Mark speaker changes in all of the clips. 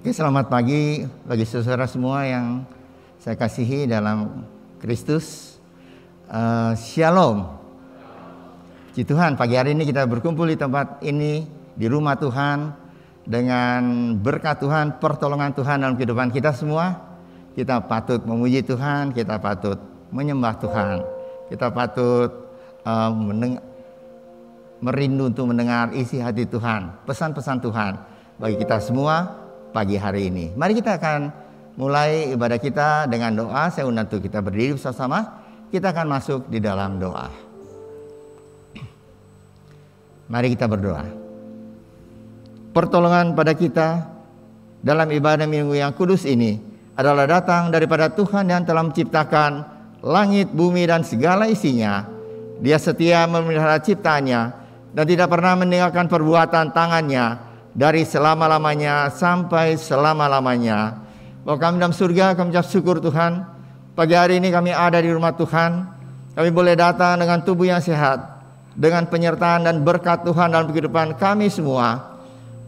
Speaker 1: Oke, selamat pagi bagi saudara semua yang saya kasihi dalam Kristus. Shalom. Puji Tuhan, pagi hari ini kita berkumpul di tempat ini, di rumah Tuhan, dengan berkat Tuhan, pertolongan Tuhan dalam kehidupan kita semua. Kita patut memuji Tuhan, kita patut menyembah Tuhan, kita patut merindu untuk mendengar isi hati Tuhan, pesan-pesan Tuhan bagi kita semua pagi hari ini. Mari kita akan mulai ibadah kita dengan doa. Saya undang untuk kita berdiri bersama-sama. Kita akan masuk di dalam doa. Mari kita berdoa. Pertolongan pada kita dalam ibadah minggu yang kudus ini adalah datang daripada Tuhan yang telah menciptakan langit, bumi, dan segala isinya. Dia setia memelihara ciptaannya dan tidak pernah meninggalkan perbuatan tangannya dari selama-lamanya sampai selama-lamanya. Bahwa kami dalam surga, kami ucap syukur Tuhan. Pagi hari ini kami ada di rumah Tuhan. Kami boleh datang dengan tubuh yang sehat, dengan penyertaan dan berkat Tuhan dalam kehidupan kami semua.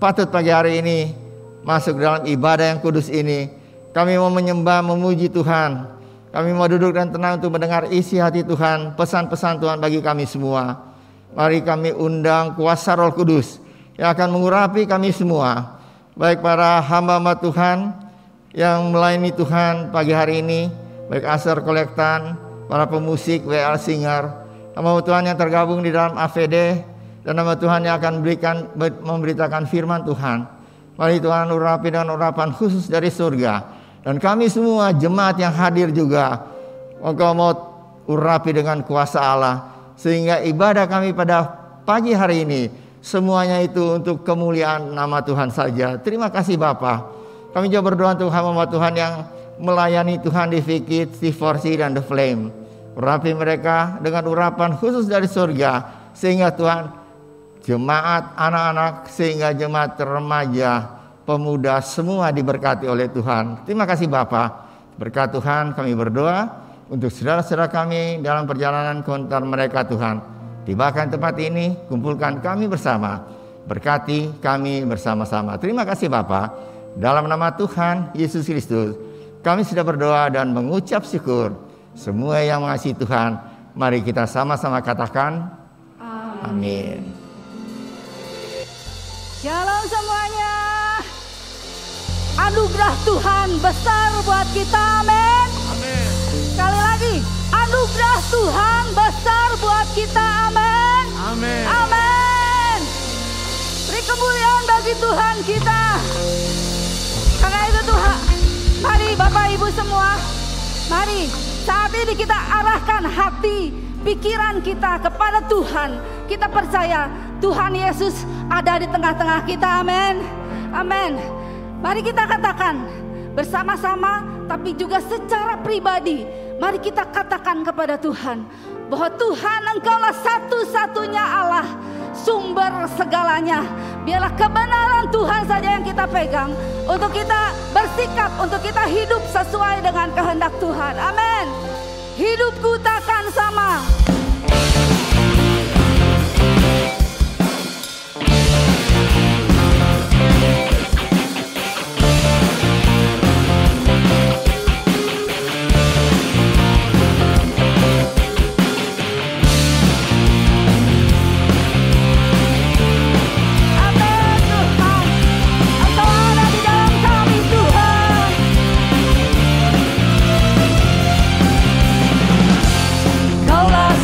Speaker 1: Patut pagi hari ini masuk dalam ibadah yang kudus ini. Kami mau menyembah, memuji Tuhan. Kami mau duduk dan tenang untuk mendengar isi hati Tuhan, pesan-pesan Tuhan bagi kami semua. Mari kami undang kuasa Roh Kudus yang akan mengurapi kami semua, baik para hamba-hamba Tuhan yang melayani Tuhan pagi hari ini, baik Aser Kolektan, para pemusik WL Singer, hamba Tuhan yang tergabung di dalam AVD, dan hamba Tuhan yang akan memberitakan firman Tuhan. Mari Tuhan urapi dengan urapan khusus dari surga, dan kami semua jemaat yang hadir juga, Engkau mau urapi dengan kuasa Allah, sehingga ibadah kami pada pagi hari ini semuanya itu untuk kemuliaan nama Tuhan saja. Terima kasih Bapa. Kami juga berdoa untuk hamba Tuhan yang melayani Tuhan di Fikit, C4C, dan The Flame. Urapi mereka dengan urapan khusus dari surga, sehingga Tuhan jemaat anak-anak, sehingga jemaat remaja, pemuda semua diberkati oleh Tuhan. Terima kasih Bapa. Berkat Tuhan kami berdoa untuk saudara-saudara kami dalam perjalanan kontar mereka Tuhan. Tibakan tempat ini, kumpulkan kami bersama, berkati kami bersama-sama. Terima kasih Bapa. Dalam nama Tuhan Yesus Kristus, kami sudah berdoa dan mengucap syukur. Semua yang mengasihi Tuhan, mari kita sama-sama katakan amin.
Speaker 2: Shalom semuanya. Anugerah Tuhan besar buat kita, amin.
Speaker 3: Amin.
Speaker 2: Sekali lagi, anugerah Tuhan besar buat kita, amin.
Speaker 3: Amin.
Speaker 2: Amin. Beri kemuliaan bagi Tuhan kita. Karena itu Tuhan, mari Bapak Ibu semua, mari saat ini kita arahkan hati, pikiran kita kepada Tuhan. Kita percaya Tuhan Yesus ada di tengah-tengah kita, amin. Amin. Mari kita katakan bersama-sama, tapi juga secara pribadi. Mari kita katakan kepada Tuhan bahwa Tuhan Engkaulah satu-satunya Allah, sumber segalanya. Biarlah kebenaran Tuhan saja yang kita pegang, untuk kita bersikap, untuk kita hidup sesuai dengan kehendak Tuhan. Amin. Hidupku takkan sama.
Speaker 4: Kaulah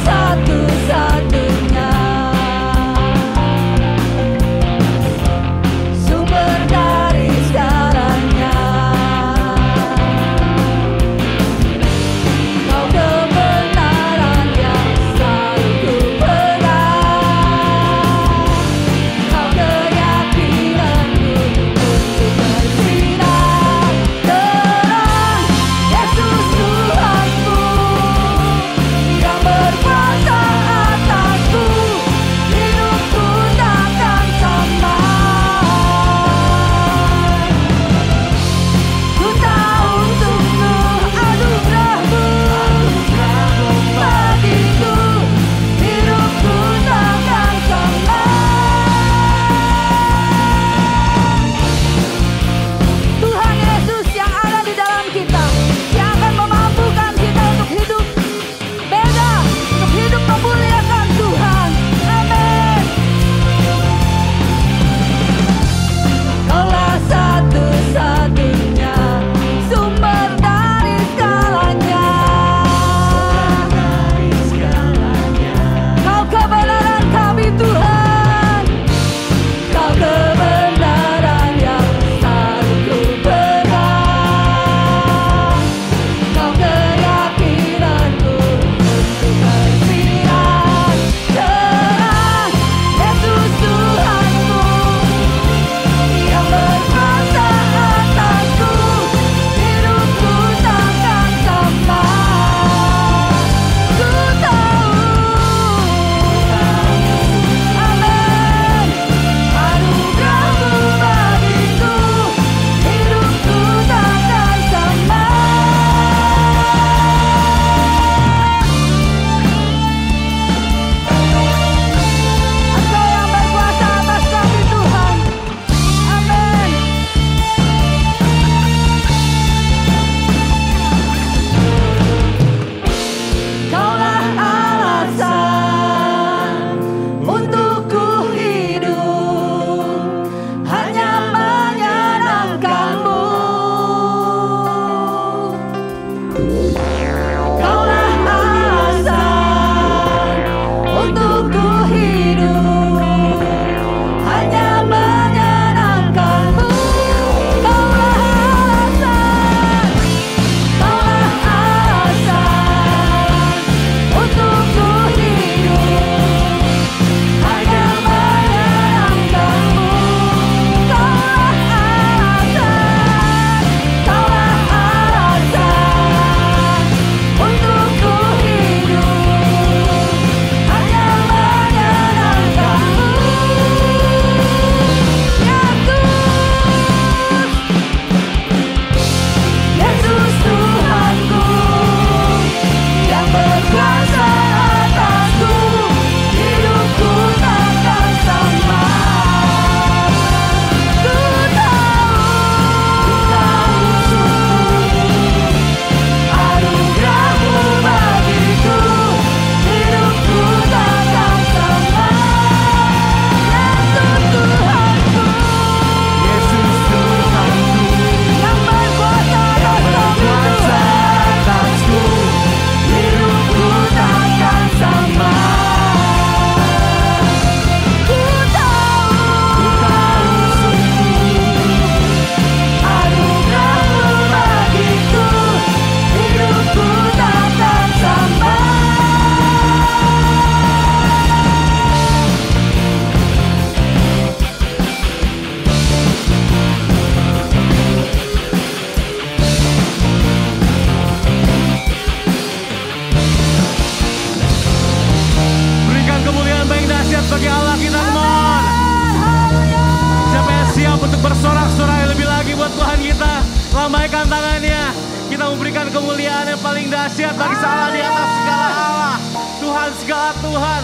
Speaker 3: kemuliaan yang paling dahsyat bagi Allah di atas segala Allah. Tuhan segala Tuhan.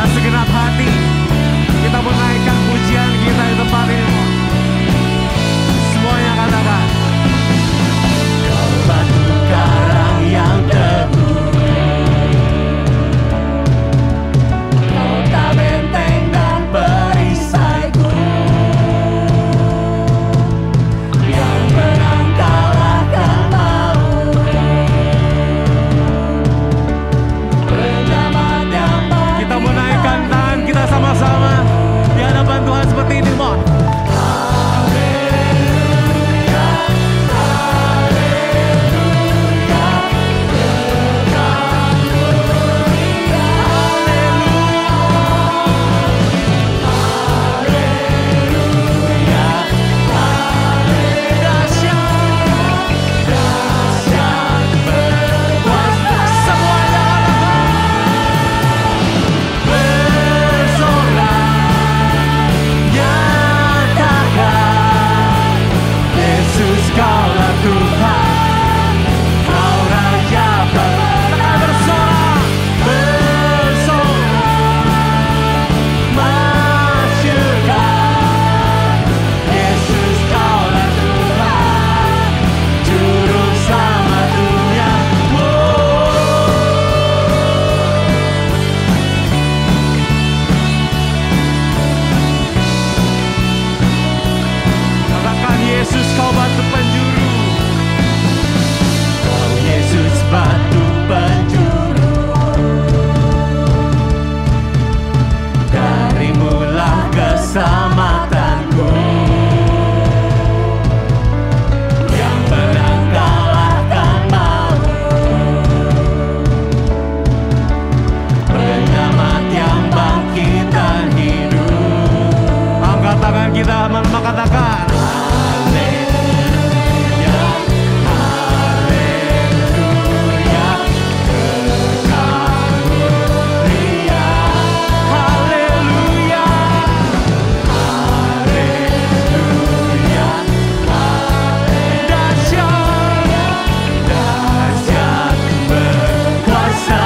Speaker 3: Segenap hati kita menaikkan pujian kita di tempat ini. Semuanya katakan, Kau batu karang yang teguh, Kau tak benteng dan perisaiku, yang menang kalahkan maut, penyelamat yang kita menaikkan tangan kita sama-sama di hadapan Tuhan seperti ini, mohon. Kita mengatakan haleluya, haleluya, kekal mulia, haleluya, haleluya, dahsyat, dahsyat berkuasa.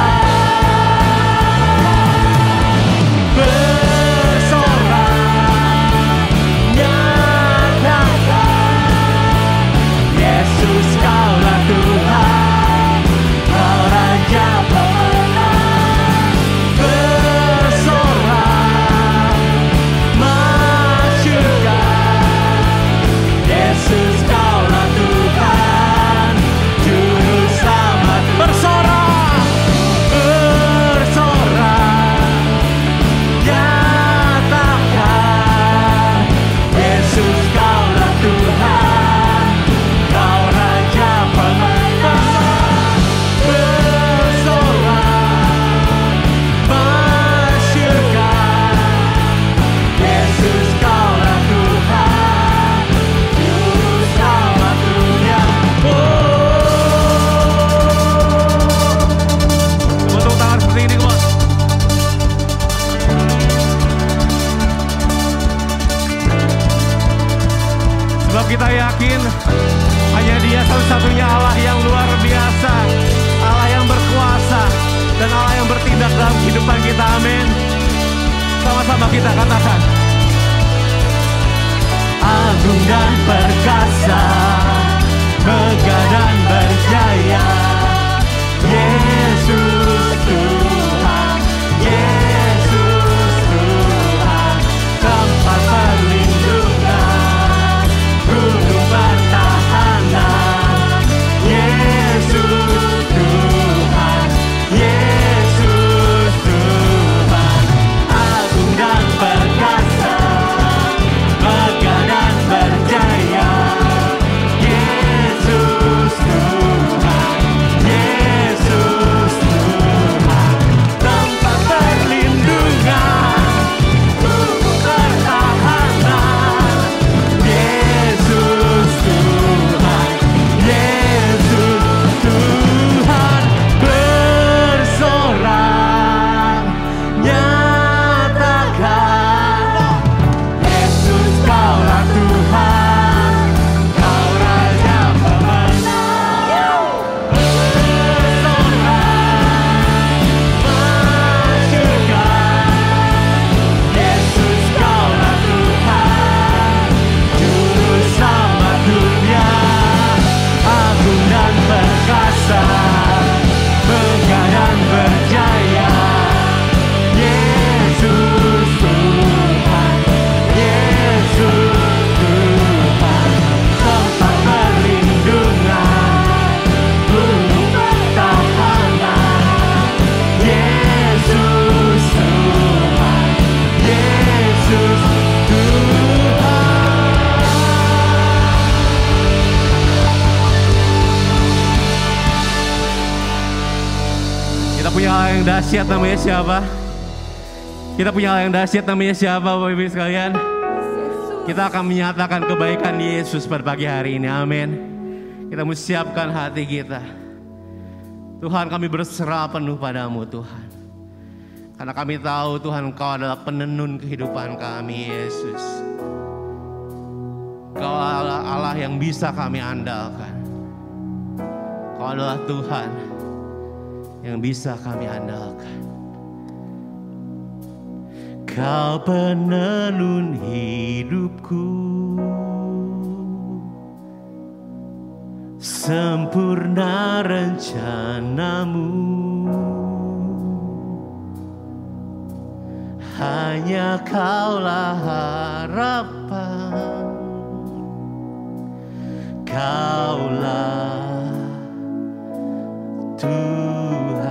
Speaker 3: Kita yakin hanya Dia satu-satunya Allah yang luar biasa, Allah yang berkuasa, dan Allah yang bertindak dalam kehidupan kita. Amin. Sama-sama kita katakan, agung dan perkasa, megah dan berjaya, Yesus Tuhan, Yesus Tuhan, tempat perlindungan, gunung pertahanan, Yesus Tuhan, Yesus Tuhan, agung dan perkasa, megah dan berjaya, punya Allah yang dahsyat, namanya siapa? Kita punya Allah yang dahsyat, namanya siapa Bapak Ibu sekalian? Kita akan menyatakan kebaikan Yesus pada pagi hari ini, amin. Kita mesti siapkan hati kita. Tuhan, kami berserah penuh padamu Tuhan. Karena kami tahu Tuhan Engkau adalah penenun kehidupan kami Yesus. Engkau adalah Allah yang bisa kami andalkan. Engkau adalah Tuhan yang bisa kami andalkan. Kau penenun hidupku, sempurna rencanamu, hanya Kaulah harapan, Kaulah Tuhan,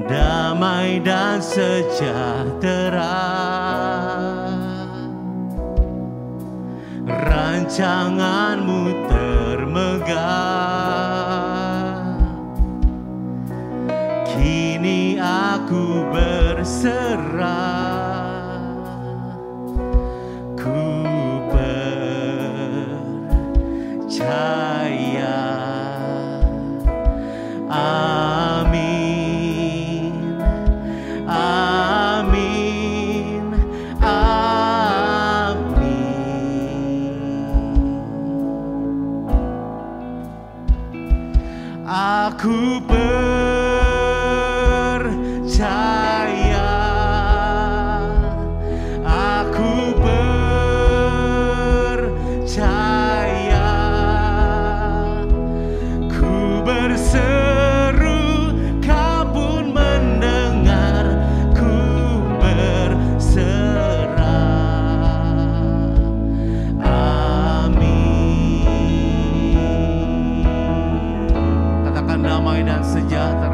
Speaker 3: damai dan sejahtera, rancanganmu termegah. Kini aku berserah, ku percaya. Amin, amin, amin. Aku percaya, aku percaya, ku berseru, Kau pun mendengar, ku berserah. Amin. Katakan damai dan sejahtera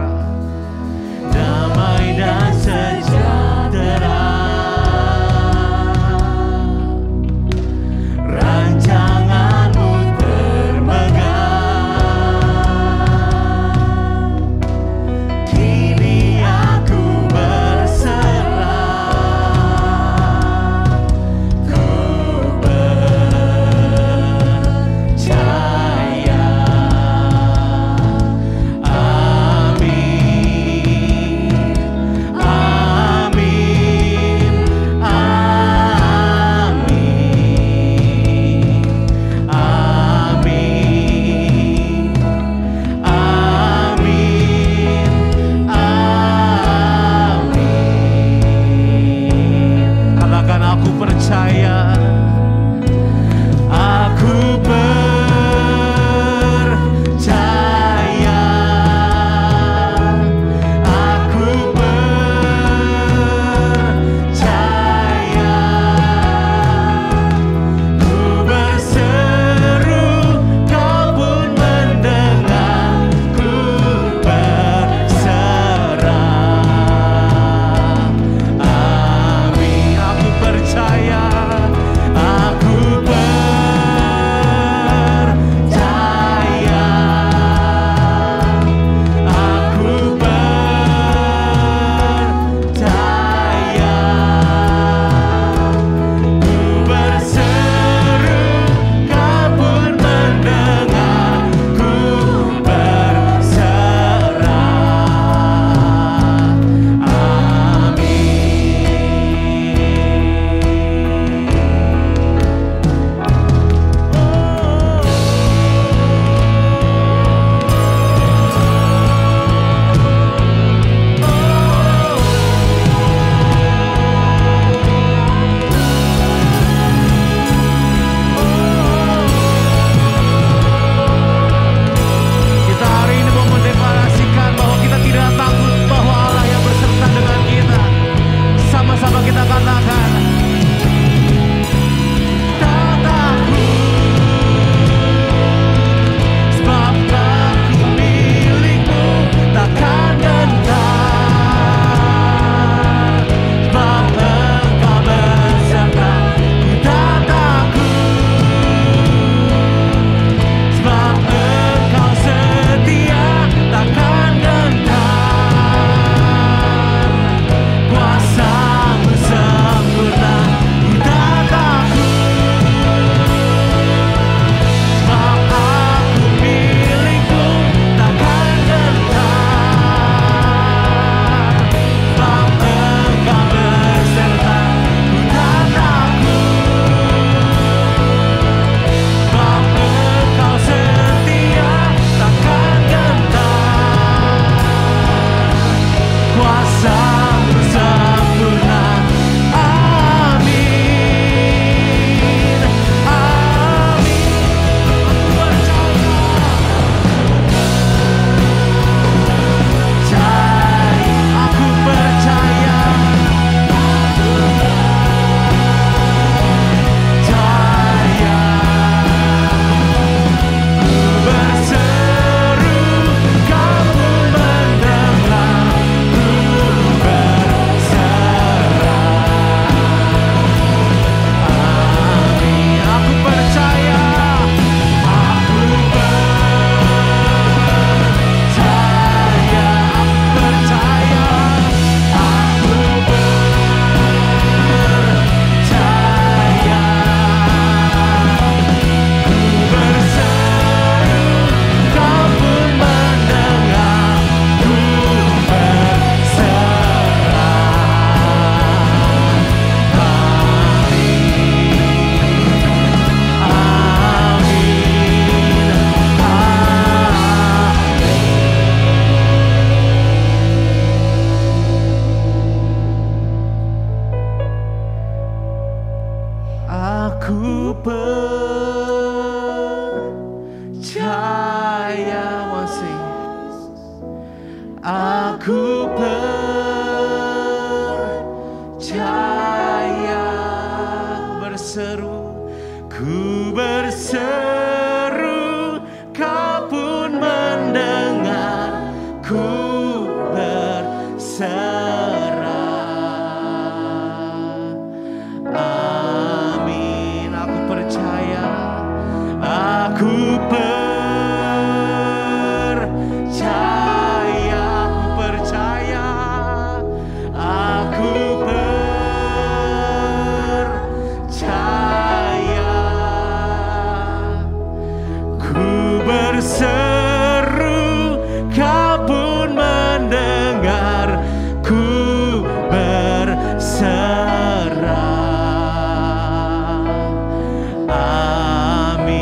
Speaker 3: berseru, Kau pun mendengar, ku berserah. Amin. Aku percaya, aku berseru, Kau pun mendengar, ku berserah. Amin,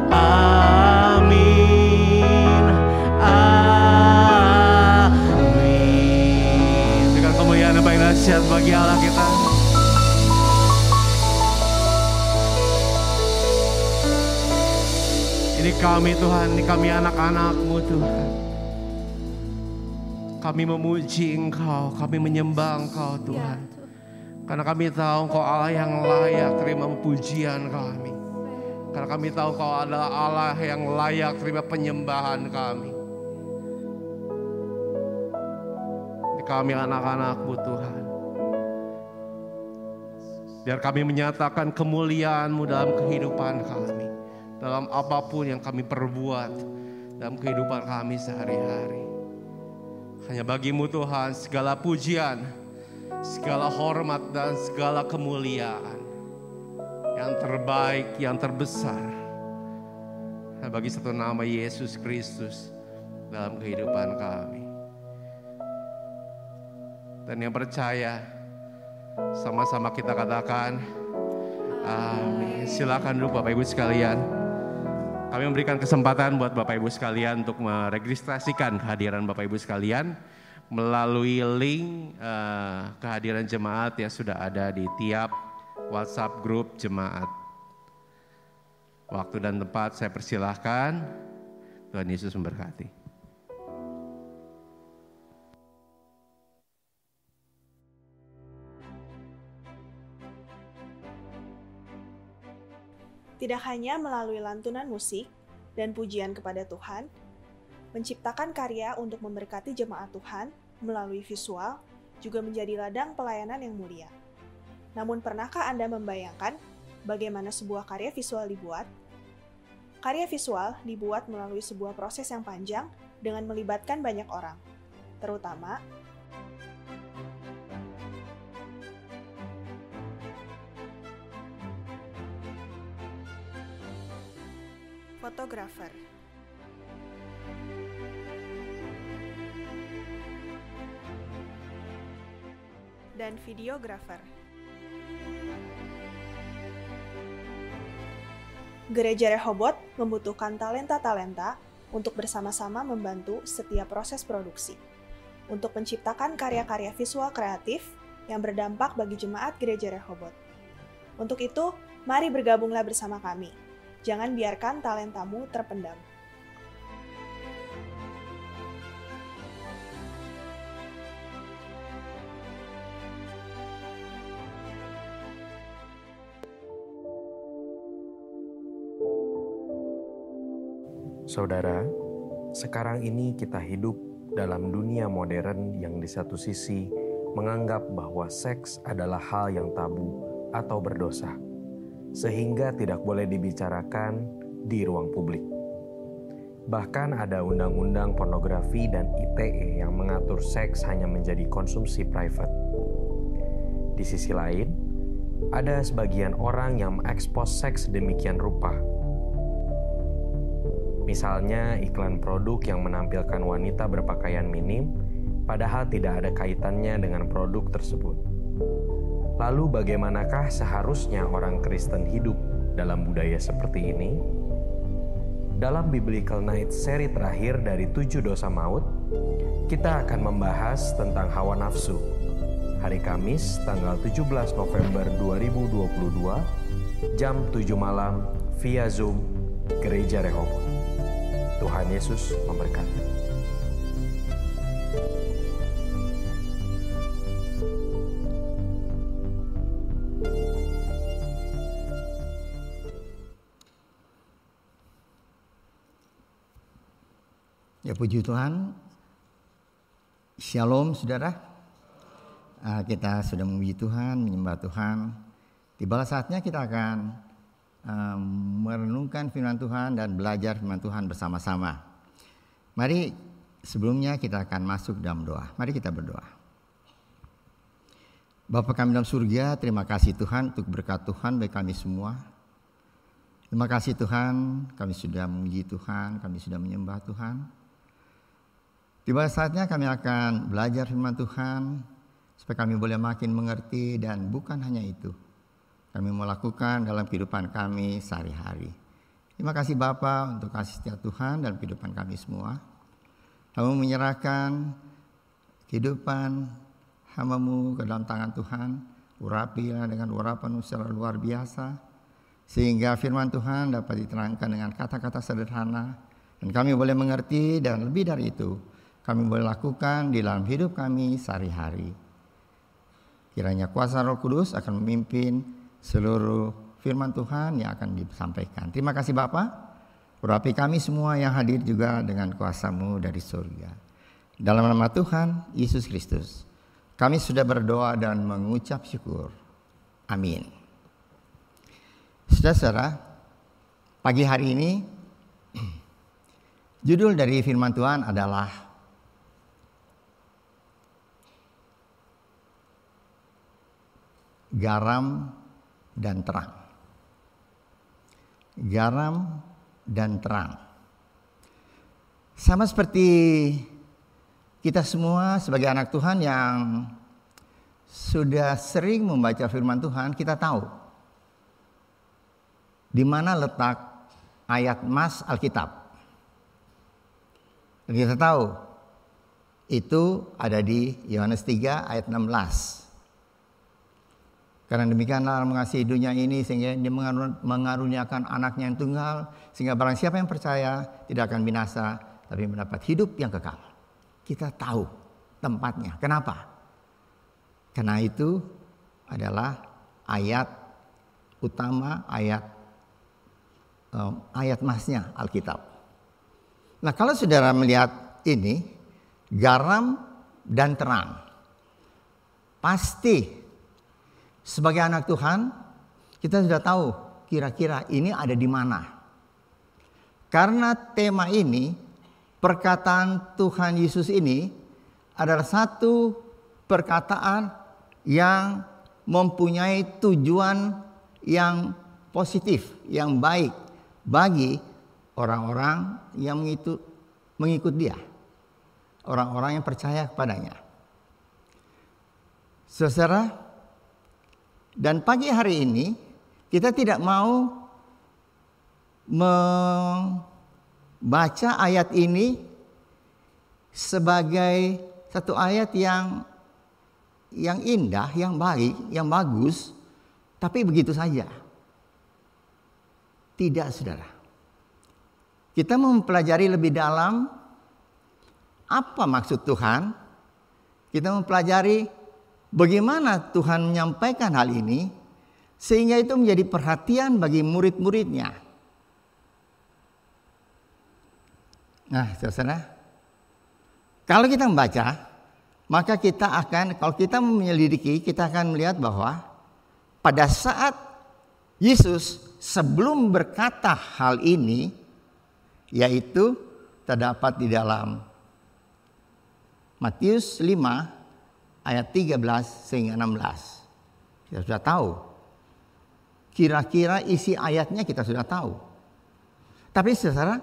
Speaker 3: amin, amin. Dengan kemuliaan yang paling dahsyat bagi Allah kita. Ini kami Tuhan, ini kami anak-anak-Mu Tuhan. Kami memuji Engkau, kami menyembah Engkau Tuhan. Karena kami tahu Engkau Allah yang layak terima pujian kami. Karena kami tahu Engkau adalah Allah yang layak terima penyembahan kami. Ini kami anak-anak-Mu Tuhan. Biar kami menyatakan kemuliaan-Mu dalam kehidupan kami. Dalam apapun yang kami perbuat dalam kehidupan kami sehari-hari. Hanya bagi-Mu Tuhan segala pujian, segala hormat dan segala kemuliaan. Yang terbaik, yang terbesar. Hanya bagi satu nama Yesus Kristus dalam kehidupan kami. Dan yang percaya, sama-sama kita katakan, amin. Silakan dulu Bapak Ibu sekalian. Kami memberikan kesempatan buat Bapak Ibu sekalian untuk meregistrasikan kehadiran Bapak Ibu sekalian melalui link kehadiran jemaat yang sudah ada di tiap WhatsApp grup jemaat. Waktu dan tempat saya persilahkan. Tuhan Yesus memberkati.
Speaker 4: Tidak hanya melalui lantunan musik dan pujian kepada Tuhan, menciptakan karya untuk memberkati jemaat Tuhan melalui visual juga menjadi ladang pelayanan yang mulia. Namun pernahkah Anda membayangkan bagaimana sebuah karya visual dibuat? Karya visual dibuat melalui sebuah proses yang panjang dengan melibatkan banyak orang, terutama fotografer, dan videografer. Gereja Rehoboth membutuhkan talenta-talenta untuk bersama-sama membantu setiap proses produksi, untuk menciptakan karya-karya visual kreatif yang berdampak bagi jemaat Gereja Rehoboth. Untuk itu, mari bergabunglah bersama kami. Jangan biarkan talentamu terpendam.
Speaker 5: Saudara, sekarang ini kita hidup dalam dunia modern yang di satu sisi menganggap bahwa seks adalah hal yang tabu atau berdosa, sehingga tidak boleh dibicarakan di ruang publik. Bahkan ada undang-undang pornografi dan ITE yang mengatur seks hanya menjadi konsumsi private. Di sisi lain, ada sebagian orang yang mengekspos seks demikian rupa. Misalnya iklan produk yang menampilkan wanita berpakaian minim, padahal tidak ada kaitannya dengan produk tersebut. Lalu bagaimanakah seharusnya orang Kristen hidup dalam budaya seperti ini? Dalam Biblical Night seri terakhir dari 7 dosa maut, kita akan membahas tentang hawa nafsu. Hari Kamis, tanggal 17 November 2022, jam 7 malam via Zoom, Gereja Rehoboth. Tuhan Yesus memberkati.
Speaker 1: Ya puji Tuhan. Shalom saudara. Kita sudah memuji Tuhan, menyembah Tuhan. Tiba saatnya kita akan merenungkan firman Tuhan dan belajar firman Tuhan bersama-sama. Mari sebelumnya kita akan masuk dalam doa. Mari kita berdoa. Bapa kami dalam surga, terima kasih Tuhan untuk berkat Tuhan bagi kami semua. Terima kasih Tuhan, kami sudah memuji Tuhan, kami sudah menyembah Tuhan. Tiba saatnya kami akan belajar firman Tuhan supaya kami boleh makin mengerti, dan bukan hanya itu, kami mau lakukan dalam kehidupan kami sehari-hari. Terima kasih Bapa untuk kasih setia Tuhan dalam kehidupan kami semua. Kami menyerahkan kehidupan hamba-Mu ke dalam tangan Tuhan. Urapilah dengan urapan secara luar biasa, sehingga firman Tuhan dapat diterangkan dengan kata-kata sederhana, dan kami boleh mengerti, dan lebih dari itu, kami boleh lakukan di dalam hidup kami sehari-hari. Kiranya kuasa Roh Kudus akan memimpin seluruh firman Tuhan yang akan disampaikan. Terima kasih Bapa. Urapi kami semua yang hadir juga dengan kuasa-Mu dari surga. Dalam nama Tuhan Yesus Kristus, kami sudah berdoa dan mengucap syukur. Amin. Saudara-saudara, pagi hari ini judul dari firman Tuhan adalah garam dan terang. Garam dan terang. Sama seperti kita semua sebagai anak Tuhan yang sudah sering membaca firman Tuhan, kita tahu di mana letak ayat emas Alkitab. Dan kita tahu itu ada di Yohanes 3 ayat 16. Karena demikian Allah mengasihi dunia ini sehingga Dia mengaruniakan anaknya yang tunggal, sehingga barang siapa yang percaya tidak akan binasa tapi mendapat hidup yang kekal. Kita tahu tempatnya. Kenapa? Karena itu adalah ayat utama, ayat emasnya Alkitab. Nah, kalau saudara melihat ini, garam dan terang, pasti sebagai anak Tuhan, kita sudah tahu kira-kira ini ada di mana. Karena tema ini, perkataan Tuhan Yesus ini adalah satu perkataan yang mempunyai tujuan yang positif, yang baik bagi orang-orang yang mengikut Dia, orang-orang yang percaya kepadanya. Saudara, dan pagi hari ini kita tidak mau membaca ayat ini sebagai satu ayat yang indah, yang baik, yang bagus, tapi begitu saja. Tidak, saudara. Kita mempelajari lebih dalam apa maksud Tuhan. Kita mempelajari bagaimana Tuhan menyampaikan hal ini sehingga itu menjadi perhatian bagi murid-muridnya. Nah, saudara, kalau kita membaca, maka kita akan, kalau kita menyelidiki, kita akan melihat bahwa pada saat Yesus sebelum berkata hal ini, yaitu terdapat di dalam Matius 5 ayat 13 sehingga 16. Kita sudah tahu. Kira-kira isi ayatnya kita sudah tahu. Tapi saudara,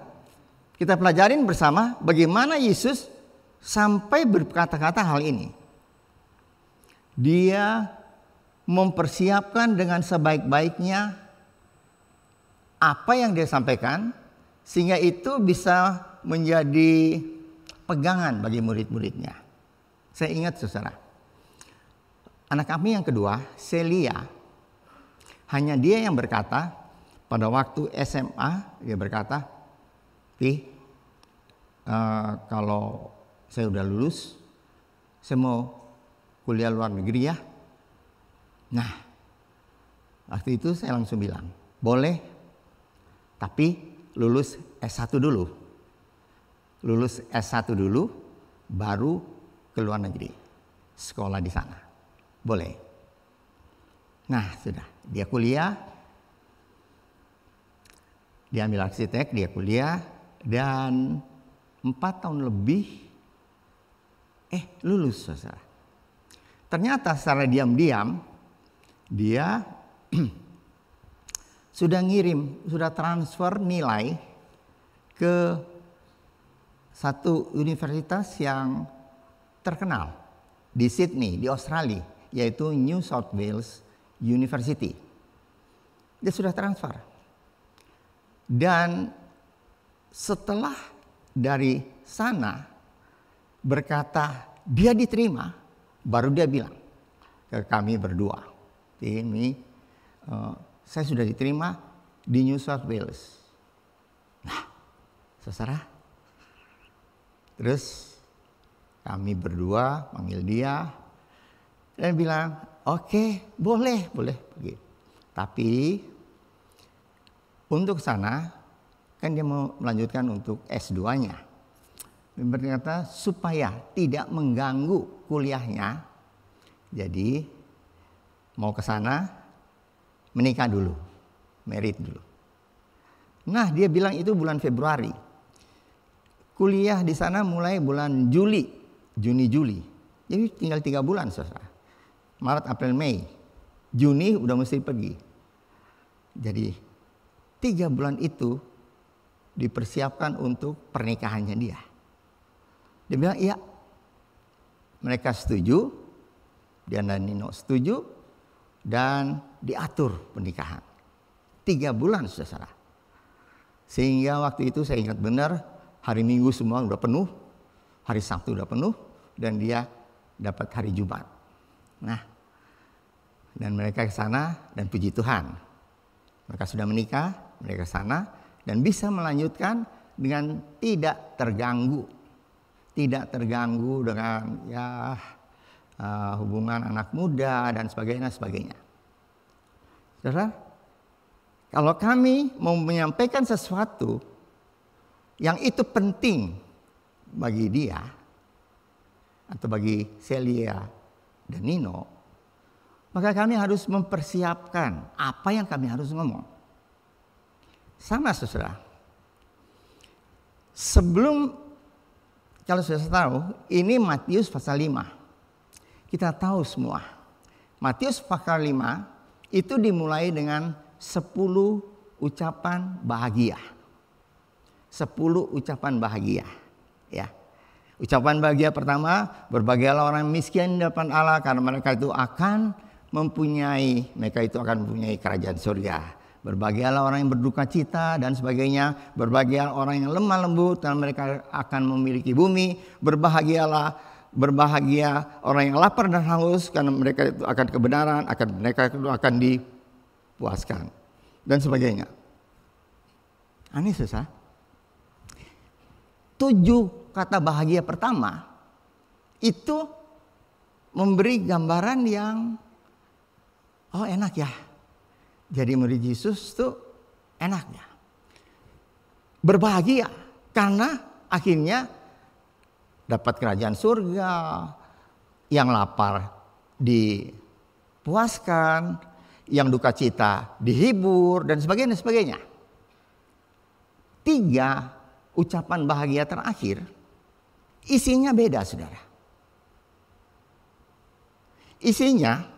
Speaker 1: kita pelajarin bersama bagaimana Yesus sampai berkata-kata hal ini. Dia mempersiapkan dengan sebaik-baiknya apa yang dia sampaikan, sehingga itu bisa menjadi pegangan bagi murid-muridnya. Saya ingat saudara, anak kami yang kedua, Celia, hanya dia yang berkata pada waktu SMA, dia berkata, kalau saya udah lulus, saya mau kuliah luar negeri ya. Nah, waktu itu saya langsung bilang, boleh, tapi lulus S1 dulu. lulus S1 dulu, baru ke luar negeri, sekolah di sana. Boleh. Nah, sudah. Dia kuliah, dia ambil arsitek, dia kuliah, dan 4 tahun lebih, lulus, saudara. Ternyata secara diam-diam, dia sudah transfer nilai ke satu universitas yang terkenal di Sydney, di Australia, yaitu New South Wales University. Dia sudah transfer. Dan setelah dari sana berkata dia diterima, baru dia bilang ke kami berdua, ini saya sudah diterima di New South Wales. Nah, saudara, terus kami berdua panggil dia dan bilang, oke, boleh pergi. Tapi untuk sana kan dia mau melanjutkan untuk S2-nya. Dan berkata supaya tidak mengganggu kuliahnya, jadi mau ke sana menikah dulu, merit dulu. Nah, dia bilang itu bulan Februari. Kuliah di sana mulai bulan Juni, Juli. Jadi tinggal 3 bulan, saudara. Maret, April, Mei. Juni udah mesti pergi. Jadi 3 bulan itu dipersiapkan untuk pernikahannya dia. Dia bilang iya. Mereka setuju, dia dan Nino setuju, dan diatur pernikahan. 3 bulan, saudara. Sehingga waktu itu saya ingat benar, hari Minggu semua udah penuh, hari Sabtu udah penuh, dan dia dapat hari Jumat. Nah, dan mereka ke sana dan puji Tuhan, mereka sudah menikah, mereka ke sana dan bisa melanjutkan dengan tidak terganggu dengan hubungan anak muda dan sebagainya. Saudara, kalau kami mau menyampaikan sesuatu yang itu penting bagi dia atau bagi Celia dan Nino, maka kami harus mempersiapkan apa yang kami harus ngomong. Sama, saudara. Kalau saudara tahu, ini Matius pasal 5. Kita tahu semua. Matius pasal 5 itu dimulai dengan 10 ucapan bahagia. 10 ucapan bahagia. Ya. Ucapan bahagia pertama, berbahagialah orang miskin di depan Allah karena mereka itu akan mempunyai kerajaan surga. Berbahagialah orang yang berduka cita dan sebagainya. Berbahagialah orang yang lemah lembut karena mereka akan memiliki bumi. Berbahagia orang yang lapar dan haus karena mereka itu akan kebenaran, mereka itu akan dipuaskan dan sebagainya. Aneh, susah. 7 kata bahagia pertama itu memberi gambaran yang enak ya. Jadi murid Yesus tuh enak ya. Berbahagia karena akhirnya dapat kerajaan surga, yang lapar dipuaskan, yang duka cita dihibur dan sebagainya. 3 ucapan bahagia terakhir isinya beda, saudara. Isinya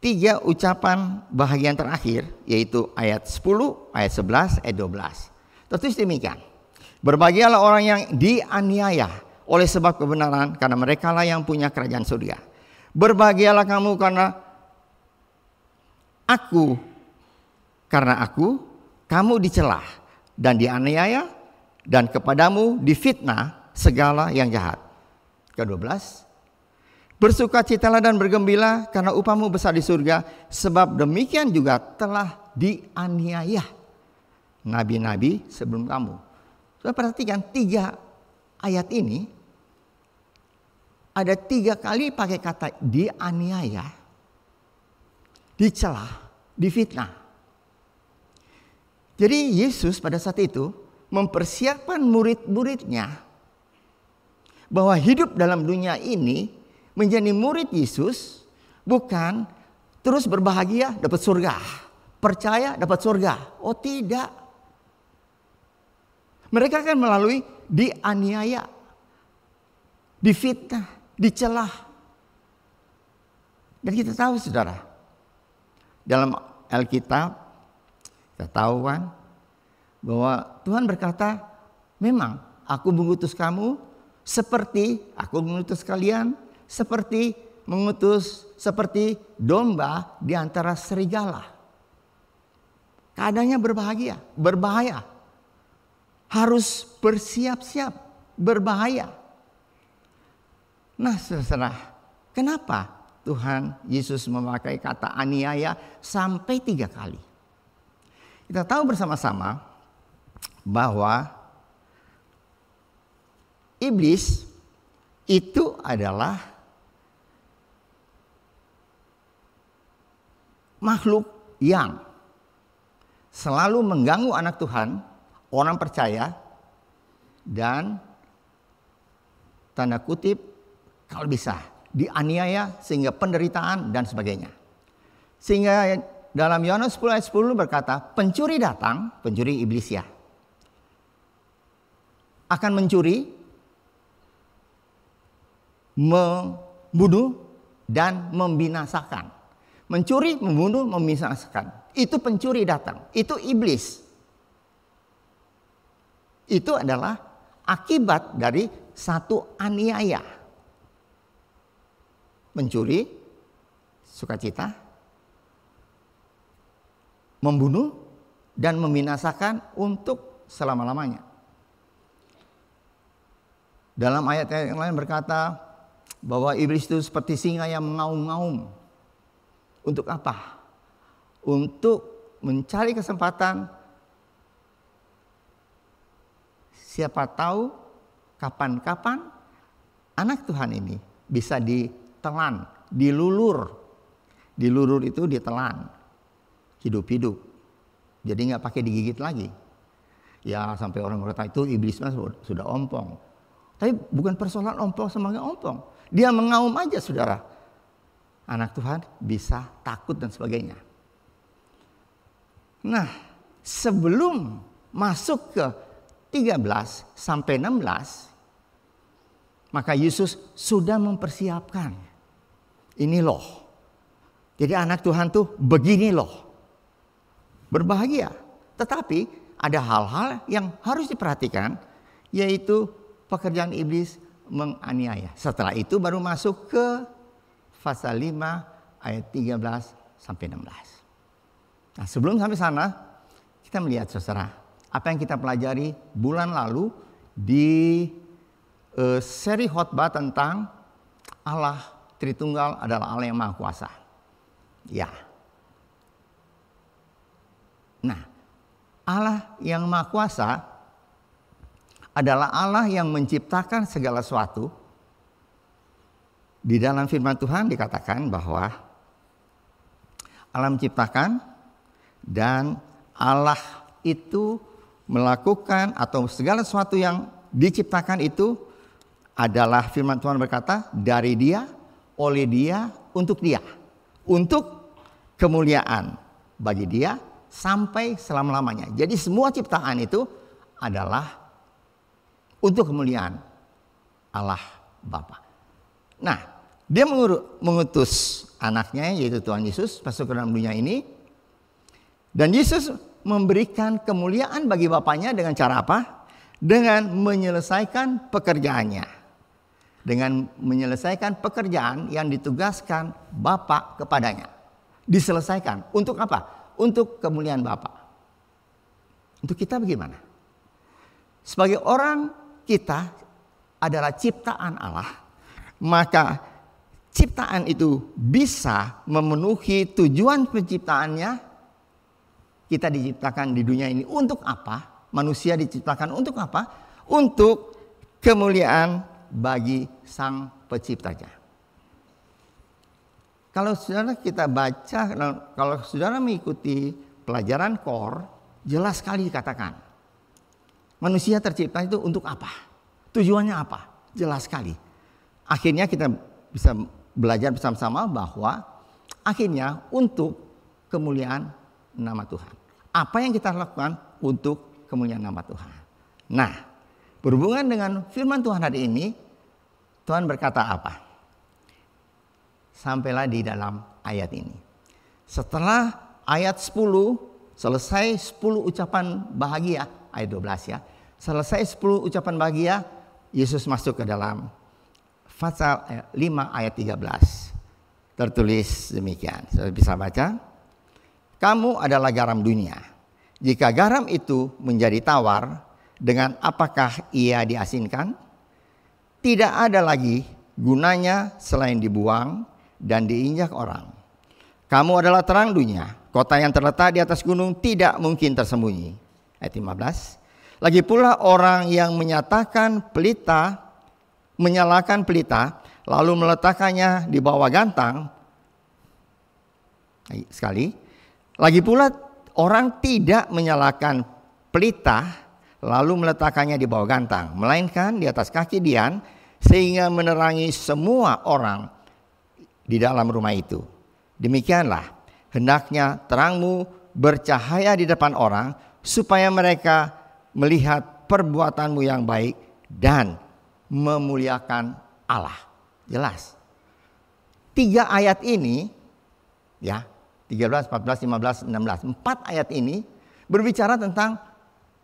Speaker 1: 3 ucapan bahagia yang terakhir, yaitu ayat 10, ayat 11, ayat 12. Tertulis demikian. Berbahagialah orang yang dianiaya oleh sebab kebenaran, karena merekalah yang punya kerajaan surga. Berbahagialah kamu karena aku, kamu dicela dan dianiaya, dan kepadamu difitnah segala yang jahat. Ke-12. Bersukacitalah dan bergembira karena upahmu besar di surga, sebab demikian juga telah dianiaya nabi-nabi sebelum kamu. Saudara perhatikan 3 ayat ini ada 3 kali pakai kata dianiaya, dicela, difitnah. Jadi Yesus pada saat itu mempersiapkan murid-muridnya bahwa hidup dalam dunia ini menjadi murid Yesus bukan terus berbahagia dapat surga, percaya dapat surga. Oh tidak. Mereka akan melalui dianiaya, difitnah, dicelah. Dan kita tahu saudara, dalam Alkitab kita tahu kan bahwa Tuhan berkata, memang aku mengutus kamu seperti aku mengutus kalian, seperti domba di antara serigala. Keadaannya berbahaya. Harus bersiap-siap, berbahaya. Nah, saudara, kenapa Tuhan Yesus memakai kata aniaya sampai 3 kali? Kita tahu bersama-sama bahwa iblis itu adalah makhluk yang selalu mengganggu anak Tuhan, orang percaya, dan tanda kutip kalau bisa dianiaya sehingga penderitaan dan sebagainya. Sehingga dalam Yohanes 10 ayat 10 berkata, pencuri datang, pencuri iblis ya, akan mencuri, membunuh dan membinasakan. Mencuri, membunuh, membinasakan. Itu pencuri datang. Itu iblis. Itu adalah akibat dari satu aniaya. Mencuri, sukacita, membunuh dan membinasakan untuk selama-lamanya. Dalam ayat yang lain berkata bahwa iblis itu seperti singa yang mengaum-ngaum. Untuk apa? Untuk mencari kesempatan. Siapa tahu kapan-kapan anak Tuhan ini bisa ditelan, dilulur. Dilulur itu ditelan. Hidup-hidup. Jadi nggak pakai digigit lagi. Ya sampai orang berkata itu iblis sudah ompong. Tapi bukan persoalan ompong sama nggak ompong. Dia mengaum aja saudara. Anak Tuhan bisa takut dan sebagainya. Nah, sebelum masuk ke 13 sampai 16, maka Yesus sudah mempersiapkan. Ini loh. Jadi anak Tuhan tuh begini loh. Berbahagia. Tetapi ada hal-hal yang harus diperhatikan, yaitu pekerjaan iblis menganiaya. Setelah itu baru masuk ke pasal 5 ayat 13 sampai 16. Nah, sebelum sampai sana kita melihat saudara, apa yang kita pelajari bulan lalu di seri khotbah tentang Allah Tritunggal adalah Allah yang Maha Kuasa. Ya. Nah, Allah yang Maha Kuasa adalah Allah yang menciptakan segala sesuatu. Di dalam firman Tuhan dikatakan bahwa Allah menciptakan dan Allah itu melakukan atau segala sesuatu yang diciptakan itu adalah firman Tuhan berkata dari Dia, oleh Dia, untuk Dia. Untuk kemuliaan bagi Dia sampai selama-lamanya. Jadi semua ciptaan itu adalah untuk kemuliaan Allah Bapa. Nah, Dia mengutus anaknya yaitu Tuhan Yesus masuk ke dalam dunia ini. Dan Yesus memberikan kemuliaan bagi Bapaknya dengan cara apa? Dengan menyelesaikan pekerjaannya. Dengan menyelesaikan pekerjaan yang ditugaskan Bapa kepadanya. Diselesaikan. Untuk apa? Untuk kemuliaan Bapa. Untuk kita bagaimana? Sebagai orang kita adalah ciptaan Allah, maka ciptaan itu bisa memenuhi tujuan penciptaannya. Kita diciptakan di dunia ini untuk apa? Manusia diciptakan untuk apa? Untuk kemuliaan bagi Sang Penciptanya. Kalau saudara kita baca, kalau saudara mengikuti pelajaran core, jelas sekali dikatakan Manusia tercipta itu untuk apa? Tujuannya apa? Jelas sekali. Akhirnya kita bisa belajar bersama-sama bahwa akhirnya untuk kemuliaan nama Tuhan. Apa yang kita lakukan untuk kemuliaan nama Tuhan. Nah, berhubungan dengan firman Tuhan hari ini, Tuhan berkata apa? Sampailah di dalam ayat ini. Setelah ayat 10, selesai 10 ucapan bahagia, ayat 12 ya. Selesai 10 ucapan bahagia, Yesus masuk ke dalam pasal 5 ayat 13. Tertulis demikian. Saya bisa baca. Kamu adalah garam dunia. Jika garam itu menjadi tawar, dengan apakah ia diasinkan? Tidak ada lagi gunanya selain dibuang dan diinjak orang. Kamu adalah terang dunia. Kota yang terletak di atas gunung tidak mungkin tersembunyi. Ayat 15. Lagi pula orang yang menyalakan pelita, lalu meletakkannya di bawah gantang. Sekali. Lagi pula orang tidak menyalakan pelita, lalu meletakkannya di bawah gantang, melainkan di atas kaki dian, sehingga menerangi semua orang di dalam rumah itu. Demikianlah hendaknya terangmu bercahaya di depan orang, supaya mereka melihat perbuatanmu yang baik dan memuliakan Allah. Jelas. 3 ayat ini, ya, 13, 14, 15, 16. 4 ayat ini berbicara tentang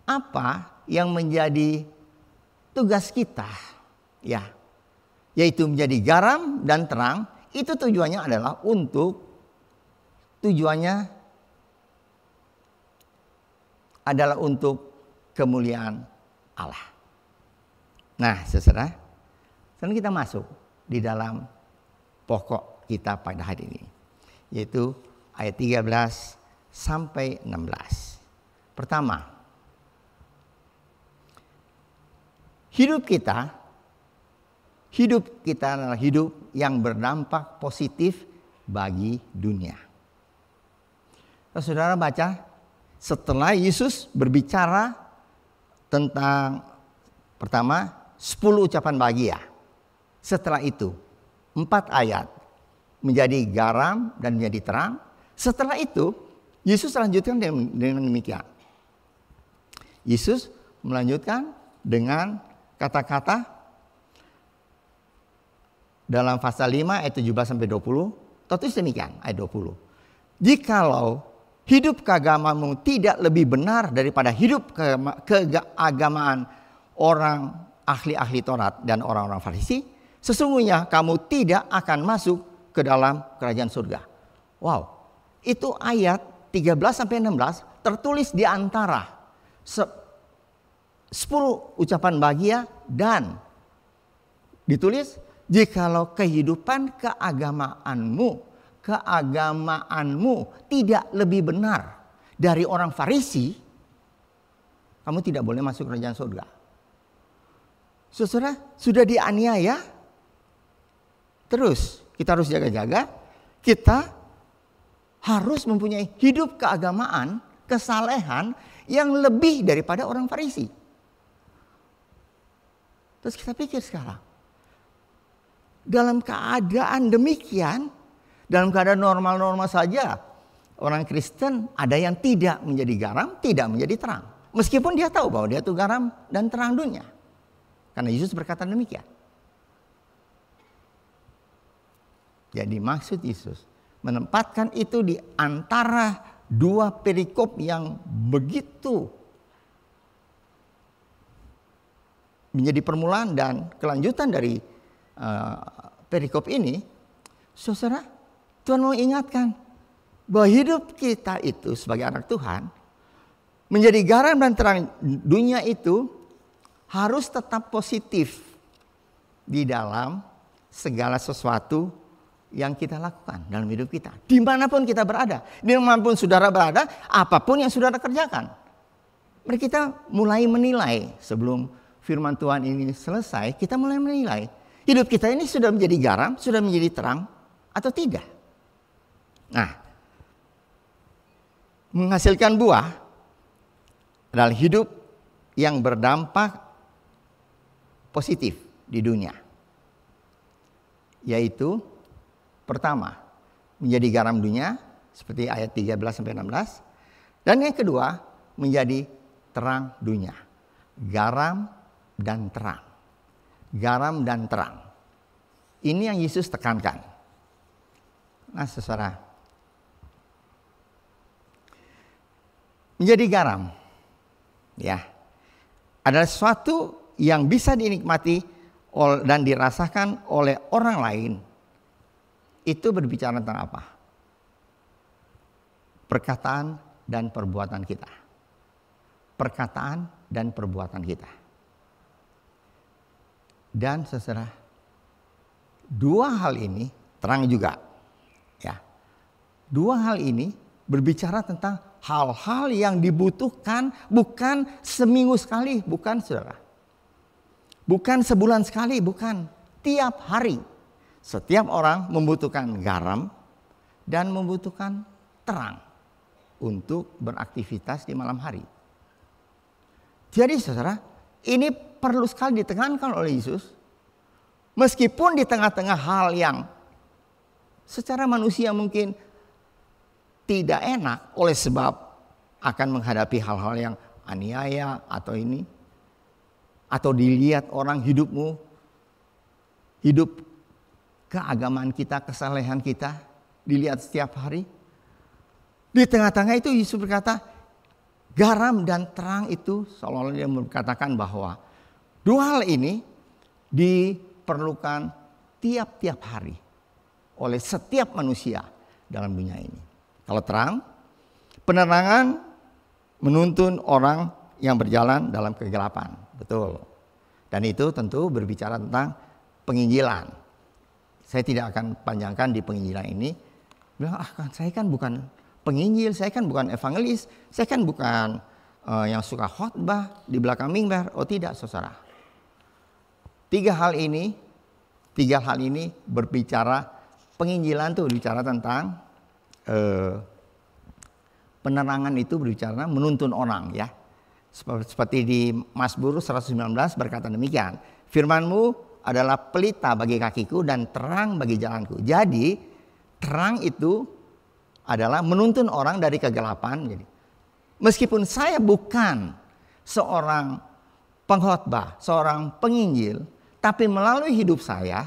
Speaker 1: apa yang menjadi tugas kita, ya, yaitu menjadi garam dan terang. Itu tujuannya adalah untuk kemuliaan Allah. Nah, saudara, sekarang kita masuk di dalam pokok kita pada hari ini, yaitu ayat 13 sampai 16. Pertama, hidup kita adalah hidup yang berdampak positif bagi dunia. Saudara baca, setelah Yesus berbicara tentang pertama 10 ucapan bahagia. Setelah itu 4 ayat menjadi garam dan menjadi terang. Setelah itu Yesus lanjutkan dengan demikian. Yesus melanjutkan dengan kata-kata dalam pasal 5 ayat 17 sampai 20, tertulis demikian ayat 20. Jikalau hidup keagamaanmu tidak lebih benar daripada hidup keagamaan orang ahli-ahli Taurat dan orang-orang Farisi, sesungguhnya kamu tidak akan masuk ke dalam kerajaan surga. Wow, itu ayat 13 sampai 16 tertulis di antara 10 ucapan bahagia dan ditulis, jikalau kehidupan keagamaanmu tidak lebih benar dari orang Farisi, kamu tidak boleh masuk kerajaan surga. Saudara, sudah dianiaya, terus kita harus jaga-jaga. Kita harus mempunyai hidup keagamaan, kesalehan yang lebih daripada orang Farisi. Terus kita pikir sekarang, dalam keadaan demikian, dalam keadaan normal-normal saja, orang Kristen ada yang tidak menjadi garam, tidak menjadi terang. Meskipun dia tahu bahwa dia itu garam dan terang dunia. Karena Yesus berkata demikian. Jadi maksud Yesus menempatkan itu di antara 2 perikop yang begitu menjadi permulaan dan kelanjutan dari perikop ini. Saudara, Tuhan mau ingatkan bahwa hidup kita itu sebagai anak Tuhan, menjadi garam dan terang dunia itu harus tetap positif di dalam segala sesuatu yang kita lakukan dalam hidup kita. Dimanapun kita berada, dimanapun saudara berada, apapun yang saudara kerjakan. Mari kita mulai menilai sebelum firman Tuhan ini selesai, kita mulai menilai. Hidup kita ini sudah menjadi garam, sudah menjadi terang atau tidak. Nah, menghasilkan buah adalah hidup yang berdampak positif di dunia. Yaitu pertama, menjadi garam dunia seperti ayat 13-16. Dan yang kedua, menjadi terang dunia. Garam dan terang. Garam dan terang. Ini yang Yesus tekankan. Nah, saudara, menjadi garam, ya, adalah sesuatu yang bisa dinikmati dan dirasakan oleh orang lain. Itu berbicara tentang apa? Perkataan dan perbuatan kita. Perkataan dan perbuatan kita. Dan saudara, dua hal ini terang juga, ya. Dua hal ini berbicara tentang hal-hal yang dibutuhkan bukan seminggu sekali, bukan saudara. Bukan sebulan sekali, bukan. Tiap hari. Setiap orang membutuhkan garam dan membutuhkan terang untuk beraktivitas di malam hari. Jadi saudara, ini perlu sekali ditekankan oleh Yesus. Meskipun di tengah-tengah hal yang secara manusia mungkin tidak enak oleh sebab akan menghadapi hal-hal yang aniaya atau ini. Atau dilihat orang hidupmu, hidup keagamaan kita, kesalehan kita, dilihat setiap hari. Di tengah-tengah itu Yesus berkata, garam dan terang itu seolah-olah dia mengatakan bahwa dua hal ini diperlukan tiap-tiap hari oleh setiap manusia dalam dunia ini. Kalau terang, penerangan menuntun orang yang berjalan dalam kegelapan. Betul. Dan itu tentu berbicara tentang penginjilan. Saya tidak akan panjangkan di penginjilan ini. Bilang, saya kan bukan penginjil, saya kan bukan evangelis, saya kan bukan yang suka khotbah di belakang mimbar. Oh tidak, saudara. Tiga hal ini berbicara, penginjilan itu berbicara tentang penerangan, itu berbicara menuntun orang, ya. Seperti di Mazmur 119 berkata demikian, firman-Mu adalah pelita bagi kakiku dan terang bagi jalanku. Jadi terang itu adalah menuntun orang dari kegelapan. Jadi, meskipun saya bukan seorang pengkhotbah, seorang penginjil, tapi melalui hidup saya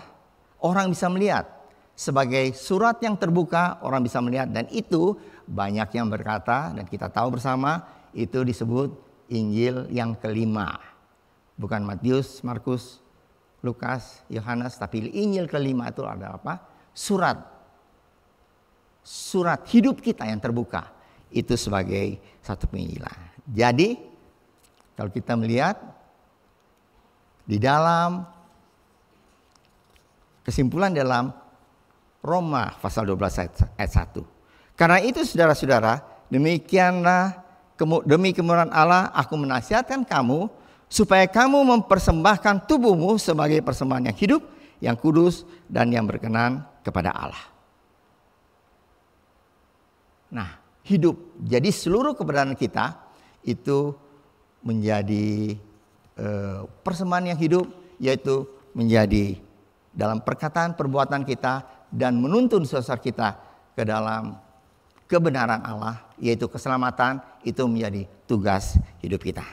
Speaker 1: orang bisa melihat. Sebagai surat yang terbuka orang bisa melihat, dan itu banyak yang berkata dan kita tahu bersama itu disebut Injil yang kelima. Bukan Matius, Markus, Lukas, Yohanes, tapi Injil kelima itu adalah apa? Surat hidup kita yang terbuka. Itu sebagai satu penginjilan. Jadi kalau kita melihat di dalam kesimpulan dalam Roma pasal 12 ayat 1. Karena itu saudara-saudara, demi kemurahan Allah aku menasihatkan kamu supaya kamu mempersembahkan tubuhmu sebagai persembahan yang hidup, yang kudus dan yang berkenan kepada Allah. Nah, hidup. Jadi seluruh keberadaan kita itu menjadi persembahan yang hidup, yaitu menjadi dalam perkataan perbuatan kita dan menuntun sesar kita ke dalam kebenaran Allah, yaitu keselamatan. Itu menjadi tugas hidup kita.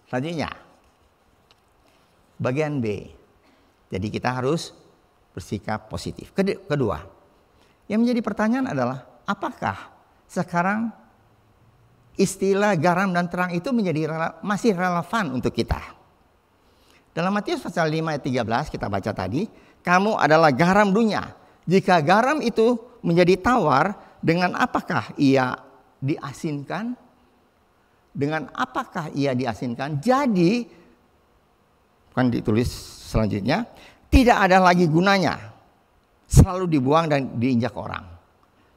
Speaker 1: Selanjutnya, bagian B. Jadi kita harus bersikap positif. Kedua, yang menjadi pertanyaan adalah, apakah sekarang istilah garam dan terang itu masih relevan untuk kita? Dalam Matius pasal 5 ayat 13 kita baca tadi, kamu adalah garam dunia. Jika garam itu menjadi tawar, dengan apakah ia diasinkan? Dengan apakah ia diasinkan? Jadi, bukan ditulis selanjutnya, tidak ada lagi gunanya. Selalu dibuang dan diinjak orang.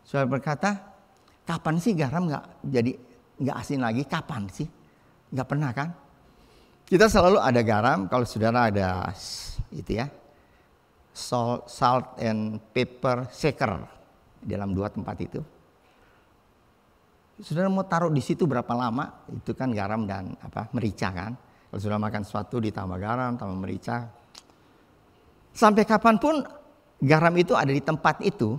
Speaker 1: Saudara berkata, kapan sih garam nggak asin lagi? Kapan sih? Nggak pernah kan? Kita selalu ada garam. Kalau saudara ada itu ya, salt and pepper shaker dalam 2 tempat itu. Saudara mau taruh di situ berapa lama? Itu kan garam dan merica kan. Kalau sudah makan sesuatu ditambah garam, tambah merica. Sampai kapanpun garam itu ada di tempat itu,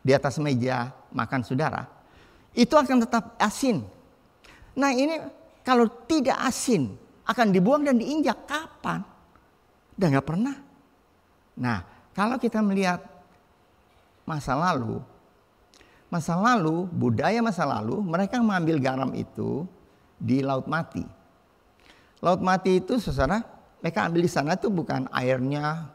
Speaker 1: di atas meja makan saudara, itu akan tetap asin. Nah ini kalau tidak asin akan dibuang dan diinjak kapan? Udah gak pernah. Nah kalau kita melihat masa lalu, budaya masa lalu, mereka mengambil garam itu di Laut Mati. Laut Mati itu saudara, mereka ambil di sana tuh bukan airnya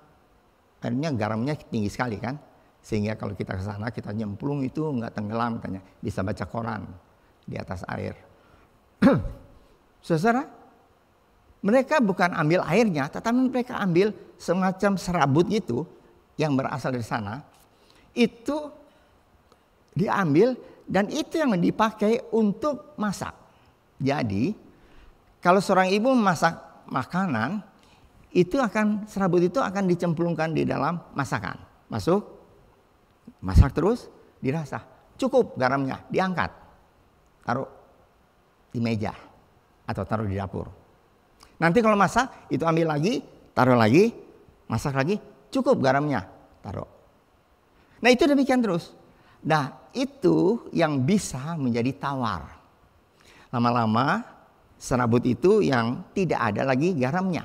Speaker 1: garamnya tinggi sekali kan. Sehingga kalau kita ke sana kita nyemplung itu nggak tenggelam katanya, bisa baca koran di atas air. Saudara, mereka bukan ambil airnya, tetapi mereka ambil semacam serabut gitu yang berasal dari sana. Itu diambil dan itu yang dipakai untuk masak. Jadi kalau seorang ibu memasak makanan, itu serabut itu akan dicemplungkan di dalam masakan. Masak terus, dirasa. Cukup garamnya, diangkat. Taruh di meja atau taruh di dapur. Nanti kalau masak, itu ambil lagi, taruh lagi, masak lagi, cukup garamnya, taruh. Nah itu demikian terus. Nah itu yang bisa menjadi tawar. Lama-lama serabut itu yang tidak ada lagi garamnya.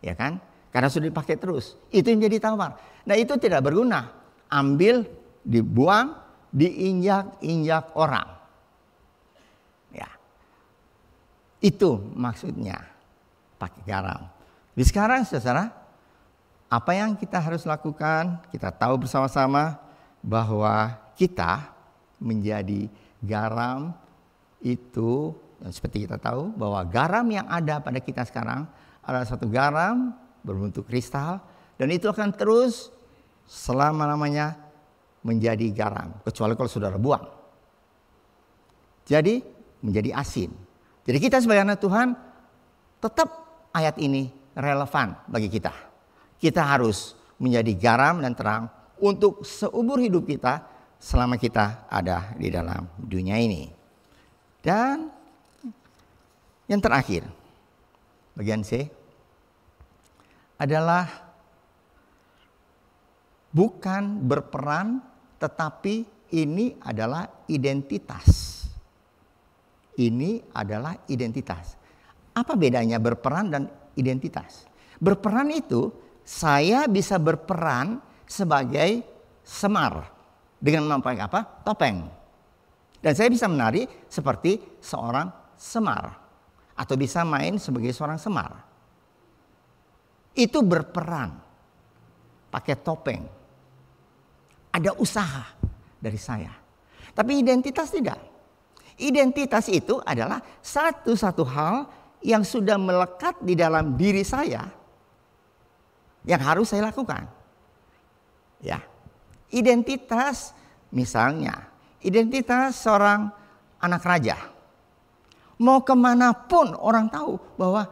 Speaker 1: Ya kan? Karena sudah dipakai terus. Itu yang jadi tawar. Nah itu tidak berguna. Ambil, dibuang, diinjak-injak orang. Ya. Itu maksudnya pakai garam. Di sekarang saudara, apa yang kita harus lakukan? Kita tahu bersama-sama bahwa kita menjadi garam itu, dan seperti kita tahu bahwa garam yang ada pada kita sekarang adalah satu garam berbentuk kristal, dan itu akan terus selama-lamanya menjadi garam, kecuali kalau saudara buang. Jadi menjadi asin. Jadi kita sebagai anak Tuhan, tetap ayat ini relevan bagi kita. Kita harus menjadi garam dan terang untuk seumur hidup kita selama kita ada di dalam dunia ini. Dan yang terakhir, bagian C, adalah bukan berperan, tetapi ini adalah identitas. Ini adalah identitas. Apa bedanya berperan dan identitas? Berperan itu saya bisa berperan sebagai semar dengan memakai apa? Topeng. Dan saya bisa menari seperti seorang semar atau bisa main sebagai seorang semar. Itu berperan pakai topeng. Ada usaha dari saya. Tapi identitas tidak. Identitas itu adalah satu-satu hal yang sudah melekat di dalam diri saya yang harus saya lakukan. Ya. Identitas misalnya, identitas seorang anak raja. Mau kemanapun orang tahu bahwa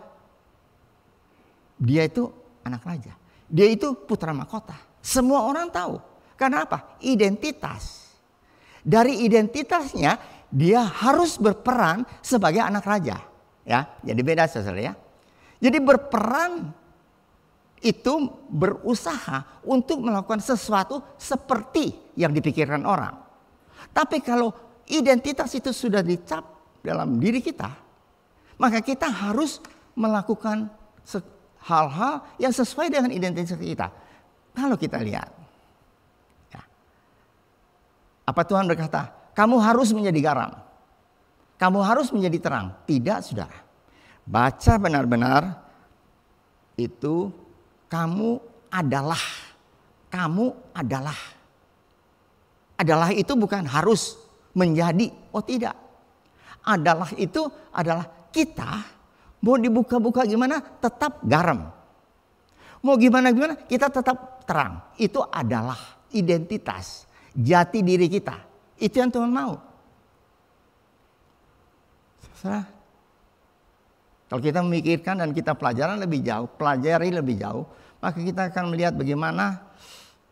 Speaker 1: dia itu anak raja. Dia itu putra mahkota. Semua orang tahu. Karena apa? Identitas. Dari identitasnya dia harus berperan sebagai anak raja. Ya, jadi beda saudara ya. Jadi berperan itu berusaha untuk melakukan sesuatu seperti yang dipikirkan orang. Tapi kalau identitas itu sudah dicap dalam diri kita, maka kita harus melakukan hal-hal yang sesuai dengan identitas kita. Kalau kita lihat, ya, apa Tuhan berkata? Kamu harus menjadi garam. Kamu harus menjadi terang. Tidak, saudara. Baca benar-benar itu kamu adalah. Adalah itu bukan harus menjadi. Oh tidak. Adalah itu adalah kita. Mau dibuka-buka gimana tetap garam. Mau gimana kita tetap terang. Itu adalah identitas. Jati diri kita. Itu yang Tuhan mau. Kalau kita memikirkan dan kita pelajari lebih jauh, maka kita akan melihat bagaimana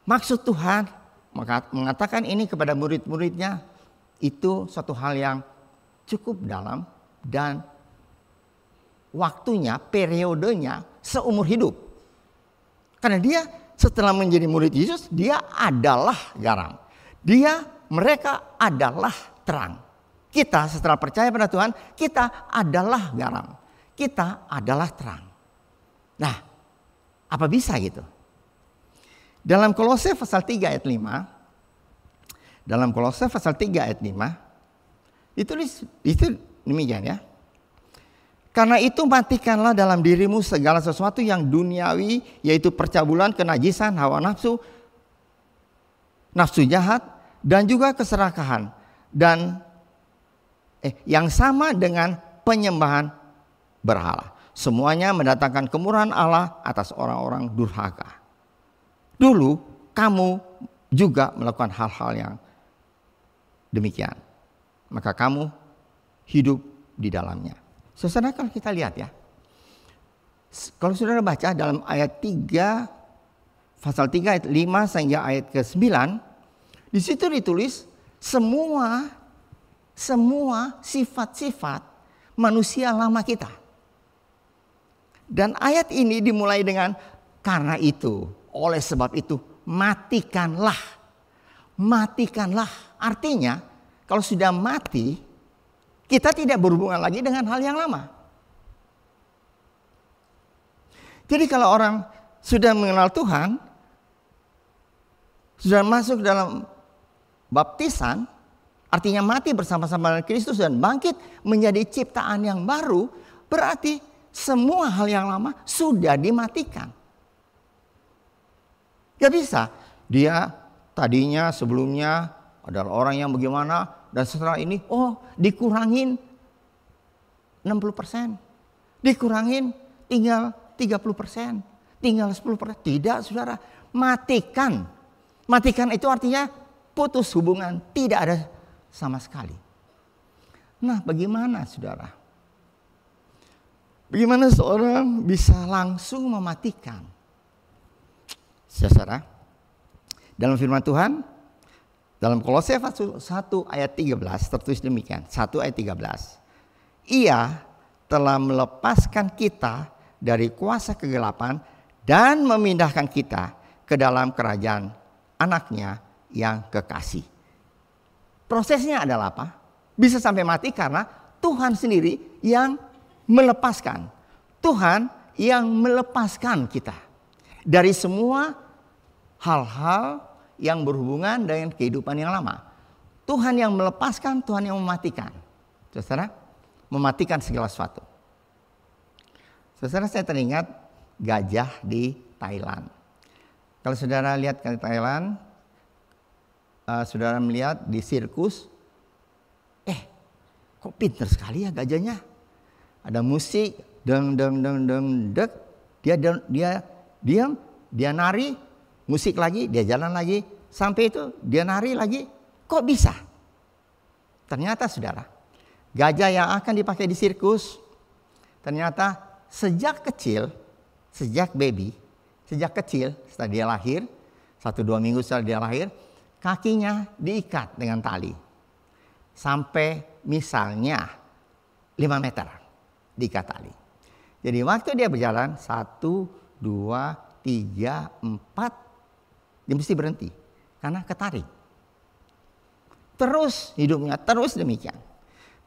Speaker 1: maksud Tuhan mengatakan ini kepada murid-muridnya. itu suatu hal yang cukup dalam dan waktunya, periodenya seumur hidup. Karena dia setelah menjadi murid Yesus, dia adalah garam. Mereka adalah terang. Kita setelah percaya pada Tuhan, kita adalah garam. Kita adalah terang. Nah, apa bisa gitu? Dalam Kolose pasal 3 ayat 5, dalam Kolose pasal 3 ayat 5, itu demikian ya. Karena itu matikanlah dalam dirimu segala sesuatu yang duniawi, yaitu percabulan, kenajisan, hawa nafsu, nafsu jahat, dan juga keserakahan. Dan yang sama dengan penyembahan berhala. Semuanya mendatangkan kemurahan Allah atas orang-orang durhaka. Dulu kamu juga melakukan hal-hal yang demikian. Maka kamu hidup di dalamnya. Saudara, kalau kita lihat ya, kalau saudara baca dalam ayat 3, pasal 3 ayat 5 sehingga ayat ke-9, di situ ditulis semua sifat-sifat manusia lama kita. Dan ayat ini dimulai dengan karena itu, oleh sebab itu, matikanlah. Matikanlah, artinya kalau sudah mati, kita tidak berhubungan lagi dengan hal yang lama. Jadi kalau orang sudah mengenal Tuhan, sudah masuk dalam baptisan, artinya mati bersama-sama dengan Kristus dan bangkit menjadi ciptaan yang baru, berarti semua hal yang lama sudah dimatikan. Gak bisa, dia tadinya sebelumnya adalah orang yang bagaimana, dan setelah ini, dikurangin 60%. Dikurangin tinggal 30%. Tinggal 10%. Tidak, saudara. Matikan. Matikan itu artinya putus hubungan. Tidak ada sama sekali. Nah, bagaimana saudara? Bagaimana seorang bisa langsung mematikan? Saudara, dalam firman Tuhan, dalam Kolose 1 ayat 13 tertulis demikian. 1 ayat 13. Ia telah melepaskan kita dari kuasa kegelapan dan memindahkan kita ke dalam kerajaan anaknya yang kekasih. Prosesnya adalah apa? Bisa sampai mati karena Tuhan sendiri yang melepaskan. Tuhan yang melepaskan kita dari semua hal-hal yang berhubungan dengan kehidupan yang lama. Tuhan yang melepaskan, Tuhan yang mematikan. Saudara, mematikan segala sesuatu. Saudara, saya teringat gajah di Thailand. Kalau saudara lihat ke Thailand, saudara melihat di sirkus, kok pinter sekali ya gajahnya. Ada musik, deng, dia diam, dia nari, musik lagi, dia jalan lagi, sampai itu dia nari lagi. Kok bisa? Ternyata saudara, gajah yang akan dipakai di sirkus, ternyata sejak kecil, sejak kecil setelah dia lahir, 1-2 minggu setelah dia lahir, kakinya diikat dengan tali. Sampai misalnya 5 meter diikat tali. Jadi waktu dia berjalan 1, 2, 3, 4, dia mesti berhenti karena ketarik. Terus hidupnya, terus demikian.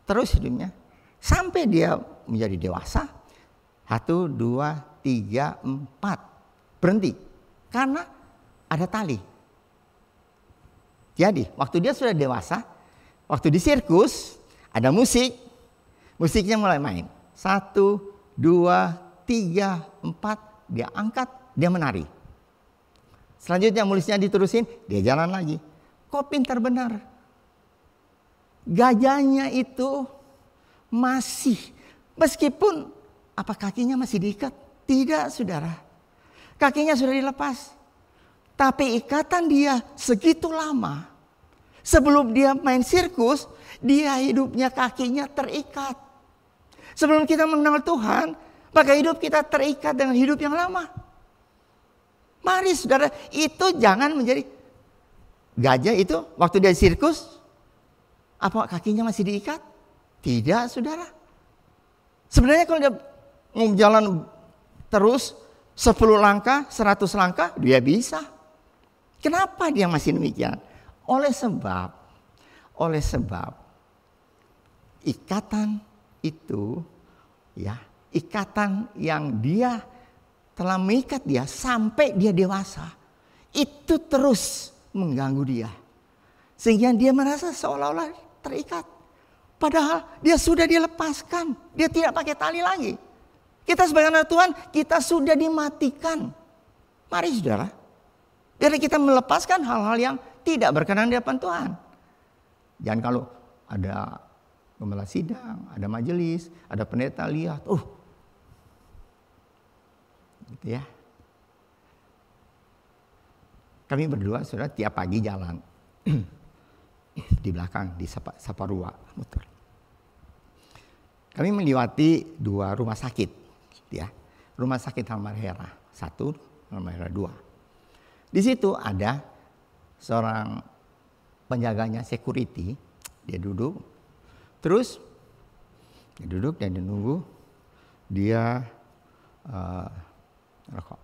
Speaker 1: Terus hidupnya sampai dia menjadi dewasa. 1, 2, 3, 4. Berhenti karena ada tali. Jadi waktu dia sudah dewasa, waktu di sirkus ada musik, musiknya mulai main. 1, 2, 3, 4, dia angkat, dia menari. Selanjutnya musiknya diterusin, dia jalan lagi. Kok pintar benar? Gajahnya itu masih, meskipun apa kakinya masih diikat? Tidak, saudara. Kakinya sudah dilepas. Tapi ikatan dia segitu lama. Sebelum dia main sirkus, dia hidupnya kakinya terikat. Sebelum kita mengenal Tuhan, maka hidup kita terikat dengan hidup yang lama. Mari saudara, itu jangan menjadi gajah itu waktu dia sirkus. Apa kakinya masih diikat? Tidak, saudara. Sebenarnya kalau dia mau jalan terus 10 langkah, 100 langkah, dia bisa. Kenapa dia masih demikian? Oleh sebab ikatan itu, ya, ikatan yang dia telah mengikat dia sampai dia dewasa, itu terus mengganggu dia. Sehingga dia merasa seolah-olah terikat. Padahal dia sudah dilepaskan. Dia tidak pakai tali lagi. Kita sebagai anak Tuhan, kita sudah dimatikan. Mari saudara. Biar kita melepaskan hal-hal yang tidak berkenan di hadapan Tuhan. Jangan kalau ada gembala sidang, ada majelis, ada pendeta lihat. Gitu ya. Kami berdua saudara tiap pagi jalan. Di belakang, di Saparua. Muter. Kami melewati 2 rumah sakit, ya, rumah sakit Halmahera 1, Halmahera 2. Di situ ada seorang penjaganya security, dia duduk, terus dia duduk dan dia nunggu, dia rokok.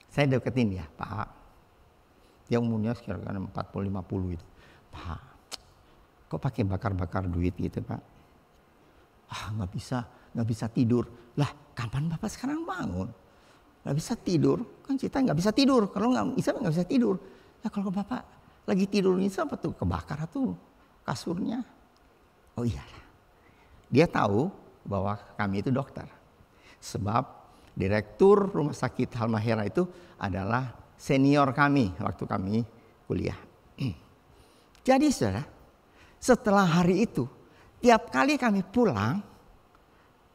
Speaker 1: Saya deketin dia, Pak, dia umurnya sekitar 40-50 itu, Pak, kok pakai bakar-bakar duit gitu, Pak? Nggak bisa tidur. Lah, kapan Bapak sekarang bangun? Nggak bisa tidur, kan kita nggak bisa tidur. Kalau nggak bisa tidur. Ya kalau Bapak lagi tidur ini apa tuh? Kebakar tuh kasurnya. Oh iya, dia tahu bahwa kami itu dokter. Sebab direktur rumah sakit Halmahera itu adalah senior kami waktu kami kuliah. Jadi saudara, setelah hari itu, tiap kali kami pulang,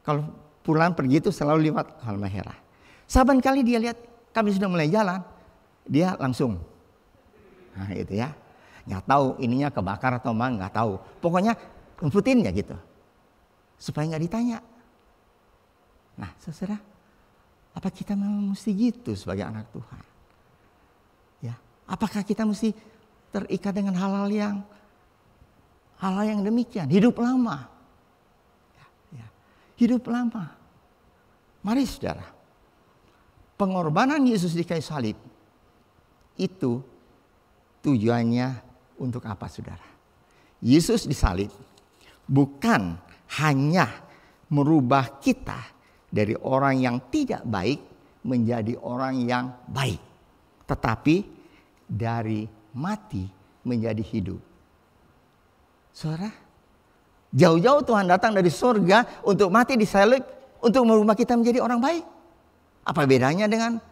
Speaker 1: kalau pulang pergi itu selalu lewat Halmahera. Saban kali dia lihat kami sudah mulai jalan, dia langsung, nah itu ya, nggak tahu ininya kebakar atau nggak tahu. Pokoknya ngumputin ya gitu, supaya nggak ditanya. Nah, saudara, apa kita memang mesti gitu sebagai anak Tuhan? Ya, apakah kita mesti terikat dengan hal-hal yang demikian? Hidup lama. Hidup lama. Mari saudara. Pengorbanan Yesus di kayu salib itu tujuannya untuk apa saudara? Yesus disalib bukan hanya merubah kita dari orang yang tidak baik menjadi orang yang baik. Tetapi dari mati menjadi hidup. Saudara, jauh-jauh Tuhan datang dari surga untuk mati di salib untuk merubah kita menjadi orang baik. Apa bedanya dengan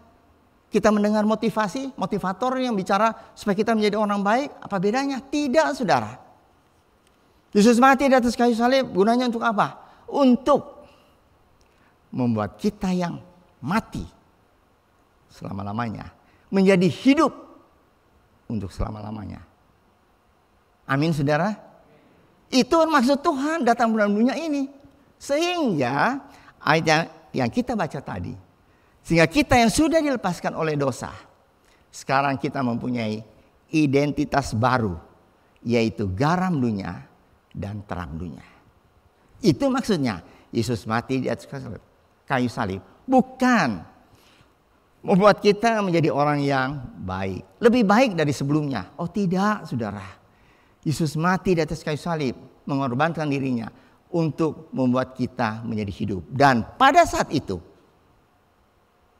Speaker 1: kita mendengar motivator yang bicara supaya kita menjadi orang baik? Apa bedanya? Tidak, saudara. Yesus mati di atas kayu salib gunanya untuk apa? Untuk membuat kita yang mati selama-lamanya menjadi hidup untuk selama-lamanya. Amin, saudara. Itu maksud Tuhan datang ke dalam dunia ini. Sehingga ayat yang kita baca tadi, sehingga kita yang sudah dilepaskan oleh dosa, sekarang kita mempunyai identitas baru, yaitu garam dunia dan terang dunia. Itu maksudnya Yesus mati di atas kayu salib bukan membuat kita menjadi orang yang baik, lebih baik dari sebelumnya. Oh tidak, saudara. Yesus mati di atas kayu salib, mengorbankan dirinya untuk membuat kita menjadi hidup. Dan pada saat itu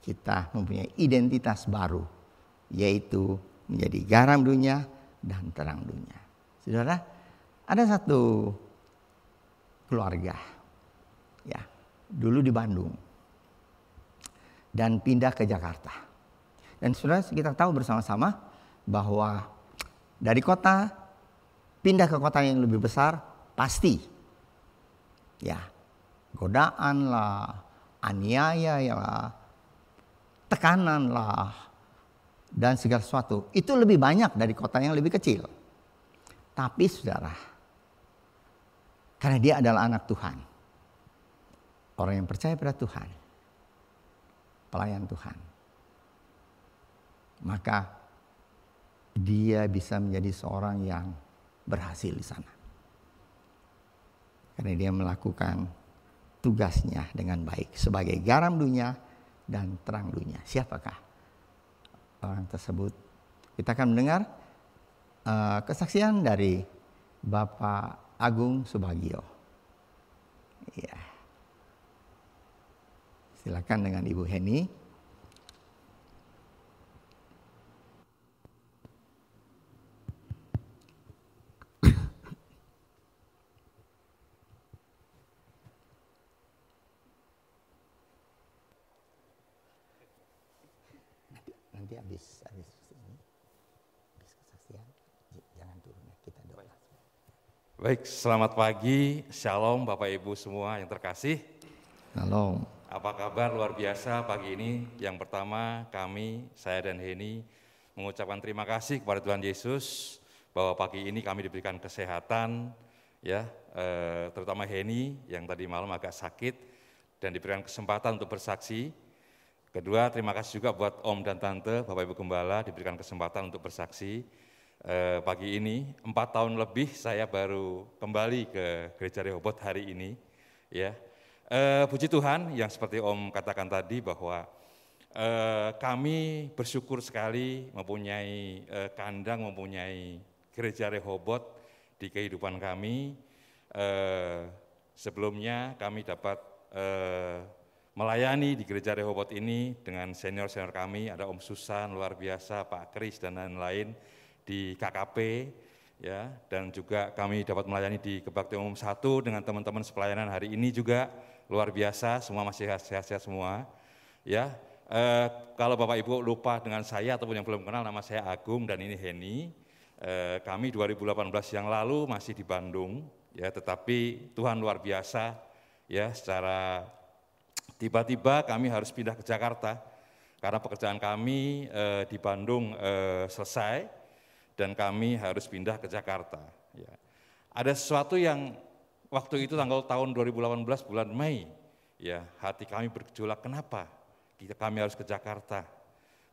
Speaker 1: kita mempunyai identitas baru, yaitu menjadi garam dunia dan terang dunia. Saudara, ada satu keluarga, ya, dulu di Bandung dan pindah ke Jakarta. Dan saudara, kita tahu bersama-sama bahwa dari kota pindah ke kota yang lebih besar pasti, ya, godaan lah, aniaya lah, tekanan lah, dan segala sesuatu itu lebih banyak dari kota yang lebih kecil. Tapi saudara, karena dia adalah anak Tuhan, orang yang percaya pada Tuhan, pelayan Tuhan, maka dia bisa menjadi seorang yang berhasil di sana. Karena dia melakukan tugasnya dengan baik sebagai garam dunia dan terang dunia. Siapakah orang tersebut? Kita akan mendengar kesaksian dari Bapak Agung Subagio. Ya. Silakan dengan Ibu Heni. Nanti habis ini, habis kesaksian, jangan turun ya, kita doa.
Speaker 6: Baik, selamat pagi, shalom Bapak Ibu semua yang terkasih.
Speaker 1: Shalom.
Speaker 6: Apa kabar luar biasa pagi ini? Yang pertama saya dan Heni mengucapkan terima kasih kepada Tuhan Yesus bahwa pagi ini kami diberikan kesehatan, ya, terutama Heni yang tadi malam agak sakit dan diberikan kesempatan untuk bersaksi. Kedua, terima kasih juga buat Om dan Tante, Bapak Ibu Gembala diberikan kesempatan untuk bersaksi. Pagi ini 4 tahun lebih saya baru kembali ke Gereja Rehoboth hari ini, ya. Puji Tuhan yang seperti Om katakan tadi bahwa kami bersyukur sekali mempunyai kandang, mempunyai Gereja Rehoboth di kehidupan kami. Sebelumnya kami dapat melayani di Gereja Rehoboth ini dengan senior-senior kami, ada Om Susan luar biasa, Pak Kris dan lain-lain di KKP, ya, dan juga kami dapat melayani di Kebaktian Umum 1 dengan teman-teman sepelayanan hari ini juga luar biasa, semua masih sehat-sehat semua, ya. Kalau Bapak Ibu lupa dengan saya ataupun yang belum kenal, nama saya Agung dan ini Heni. Kami 2018 yang lalu masih di Bandung, ya, tetapi Tuhan luar biasa, ya, secara tiba-tiba kami harus pindah ke Jakarta karena pekerjaan kami di Bandung selesai dan kami harus pindah ke Jakarta. Ya. Ada sesuatu yang waktu itu tahun 2018 bulan Mei, ya, hati kami bergejolak, kenapa kami harus ke Jakarta?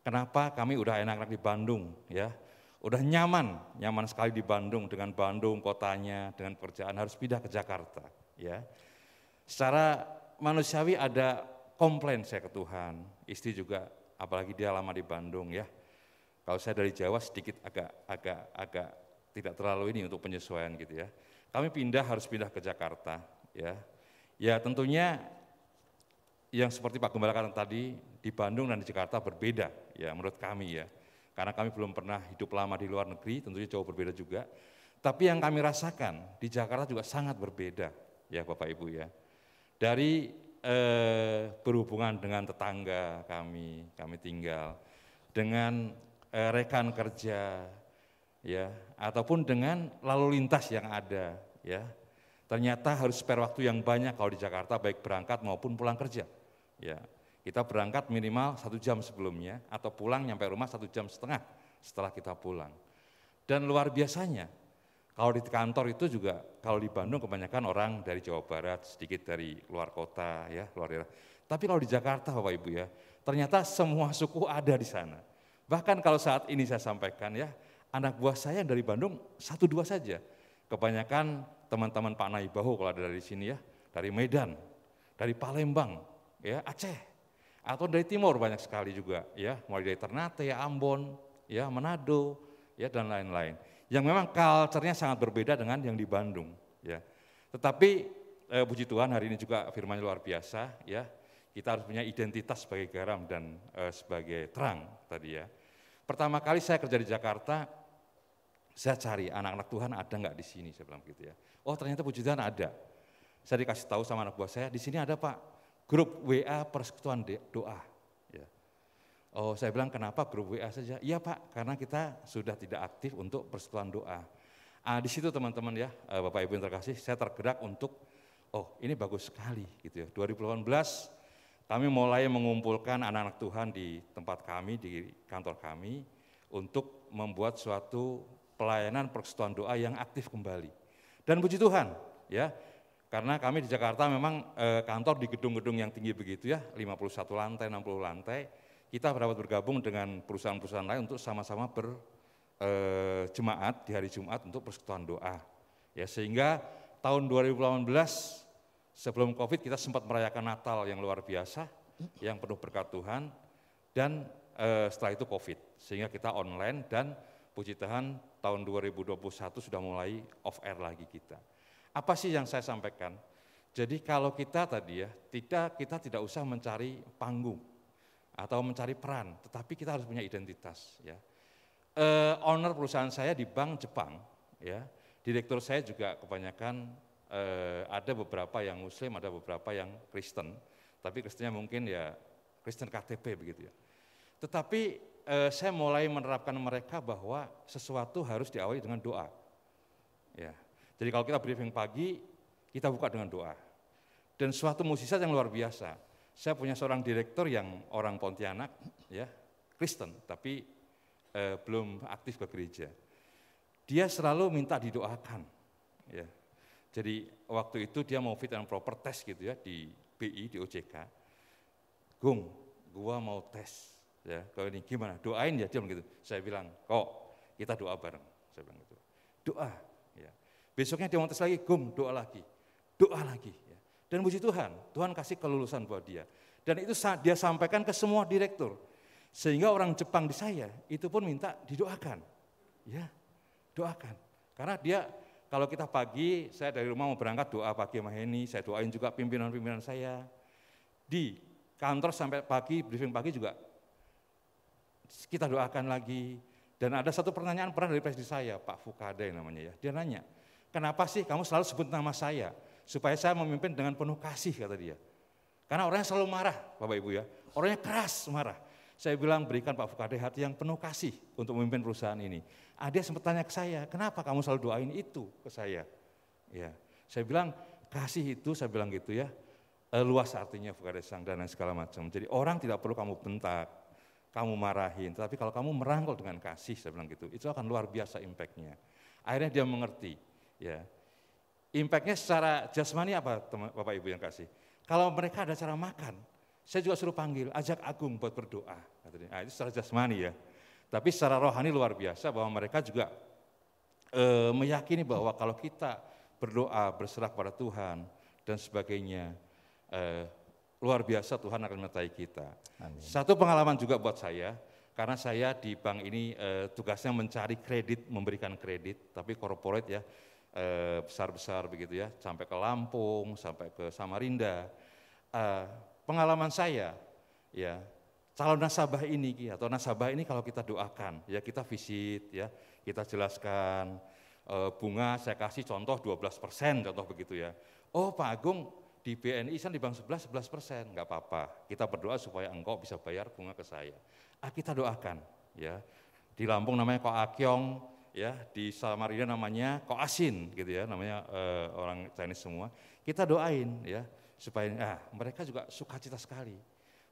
Speaker 6: Kenapa kami udah enak-enak di Bandung, ya, udah nyaman sekali di Bandung dengan Bandung kotanya, dengan pekerjaan harus pindah ke Jakarta, ya. Secara manusiawi ada komplain saya ke Tuhan, istri juga, apalagi dia lama di Bandung, ya. Kalau saya dari Jawa sedikit agak tidak terlalu ini untuk penyesuaian gitu, ya. Kami harus pindah ke Jakarta, ya. Ya tentunya yang seperti Pak Gembala katakan tadi, di Bandung dan di Jakarta berbeda, ya menurut kami, ya. Karena kami belum pernah hidup lama di luar negeri, tentunya jauh berbeda juga. Tapi yang kami rasakan di Jakarta juga sangat berbeda, ya Bapak Ibu, ya. Dari berhubungan dengan tetangga kami tinggal, dengan rekan kerja, ya, ataupun dengan lalu lintas yang ada, ya. Ternyata harus spare waktu yang banyak kalau di Jakarta, baik berangkat maupun pulang kerja, ya. Kita berangkat minimal 1 jam sebelumnya atau pulang nyampe rumah 1,5 jam setelah kita pulang. Dan luar biasanya, kalau di kantor itu juga, kalau di Bandung kebanyakan orang dari Jawa Barat, sedikit dari luar kota, ya, luar daerah. Tapi kalau di Jakarta Bapak Ibu, ya, ternyata semua suku ada di sana. Bahkan kalau saat ini saya sampaikan, ya, anak buah saya yang dari Bandung 1-2 saja. Kebanyakan teman-teman Pak Naibaho kalau ada dari sini, ya, dari Medan, dari Palembang, ya, Aceh, atau dari timur banyak sekali juga, ya, mulai dari Ternate, Ambon, ya, Manado, ya, dan lain-lain. Yang memang culture-nya sangat berbeda dengan yang di Bandung, ya. Tetapi puji Tuhan hari ini juga firman luar biasa, ya. Kita harus punya identitas sebagai garam dan sebagai terang tadi, ya. Pertama kali saya kerja di Jakarta, saya cari anak-anak Tuhan ada nggak di sini, saya bilang gitu, ya. Oh ternyata puji Tuhan ada. Saya dikasih tahu sama anak buah saya, di sini ada Pak, grup WA persekutuan doa. Ya. Oh saya bilang kenapa grup WA saja? Iya Pak, karena kita sudah tidak aktif untuk persekutuan doa. Di situ teman-teman, ya, Bapak Ibu yang terkasih, saya tergerak untuk, oh ini bagus sekali gitu, ya. 2018 kami mulai mengumpulkan anak-anak Tuhan di tempat kami, di kantor kami, untuk membuat suatu pelayanan persekutuan doa yang aktif kembali. Dan puji Tuhan, ya, karena kami di Jakarta memang kantor di gedung-gedung yang tinggi begitu, ya, 51 lantai, 60 lantai, kita dapat bergabung dengan perusahaan-perusahaan lain untuk sama-sama jemaat di hari Jumat untuk persekutuan doa. Ya, sehingga tahun 2018 sebelum Covid kita sempat merayakan Natal yang luar biasa, yang penuh berkat Tuhan, dan setelah itu Covid, sehingga kita online dan puji Tuhan tahun 2021 sudah mulai off air lagi kita. Apa sih yang saya sampaikan? Jadi kalau kita tadi ya, kita tidak usah mencari panggung atau mencari peran, tetapi kita harus punya identitas. Ya. Owner perusahaan saya di bank Jepang, ya, direktur saya juga kebanyakan ada beberapa yang Muslim, ada beberapa yang Kristen, tapi Kristennya mungkin ya Kristen KTP begitu ya. Tetapi saya mulai menerapkan mereka bahwa sesuatu harus diawali dengan doa. Ya. Jadi kalau kita briefing pagi, kita buka dengan doa. Dan suatu mukjizat yang luar biasa. Saya punya seorang direktur yang orang Pontianak, ya, Kristen, tapi belum aktif ke gereja. Dia selalu minta didoakan. Ya. Jadi waktu itu dia mau fit and proper test gitu ya di BI, di OJK. Gung, gua mau tes. Ya, kalau ini gimana? Doain ya, dia bilang gitu. Saya bilang, kok kita doa bareng. Saya bilang gitu. Doa. Ya. Besoknya dia mau tes lagi, Gung, doa lagi. Doa lagi. Ya. Dan puji Tuhan, Tuhan kasih kelulusan buat dia. Dan itu dia sampaikan ke semua direktur. Sehingga orang Jepang di saya, itu pun minta didoakan. Ya, doakan. Karena dia, kalau kita pagi, saya dari rumah mau berangkat doa pagi sama Heni, saya doain juga pimpinan-pimpinan saya. Di kantor sampai pagi, briefing pagi juga, kita doakan lagi. Dan ada satu pertanyaan pernah dari presiden saya, Pak Fukade namanya ya, dia nanya, kenapa sih kamu selalu sebut nama saya? Supaya saya memimpin dengan penuh kasih, kata dia. Karena orangnya selalu marah, Bapak Ibu ya, orangnya keras marah. Saya bilang berikan Pak Fukade hati yang penuh kasih untuk memimpin perusahaan ini. Dia sempat tanya ke saya, kenapa kamu selalu doain itu ke saya? Ya, saya bilang kasih itu, saya bilang gitu ya, luas artinya Fukade sang dan segala macam. Jadi orang tidak perlu kamu bentak, kamu marahin, tetapi kalau kamu merangkul dengan kasih, saya bilang gitu, itu akan luar biasa impact-nya. Akhirnya dia mengerti, ya. Impact-nya secara jasmani apa, Bapak Ibu yang kasih? Kalau mereka ada cara makan, saya juga suruh panggil, ajak Agung buat berdoa. Nah, itu secara jasmani ya. Tapi secara rohani luar biasa bahwa mereka juga meyakini bahwa kalau kita berdoa, berserah kepada Tuhan dan sebagainya, luar biasa Tuhan akan menyertai kita. Amin. Satu pengalaman juga buat saya, karena saya di bank ini tugasnya mencari kredit, memberikan kredit, tapi corporate ya, besar-besar begitu ya, sampai ke Lampung, sampai ke Samarinda. Pengalaman saya, ya, calon nasabah ini atau nasabah ini kalau kita doakan, ya kita visit, ya kita jelaskan bunga saya kasih contoh 12%, contoh begitu ya. Oh Pak Agung di BNI di bank sebelah 11%, nggak apa-apa. Kita berdoa supaya engkau bisa bayar bunga ke saya. Kita doakan, ya. Di Lampung namanya Ko Akyong, ya di Samarinda namanya Ko Asin, gitu ya, namanya orang Chinese semua. Kita doain, ya. Supaya mereka juga sukacita sekali.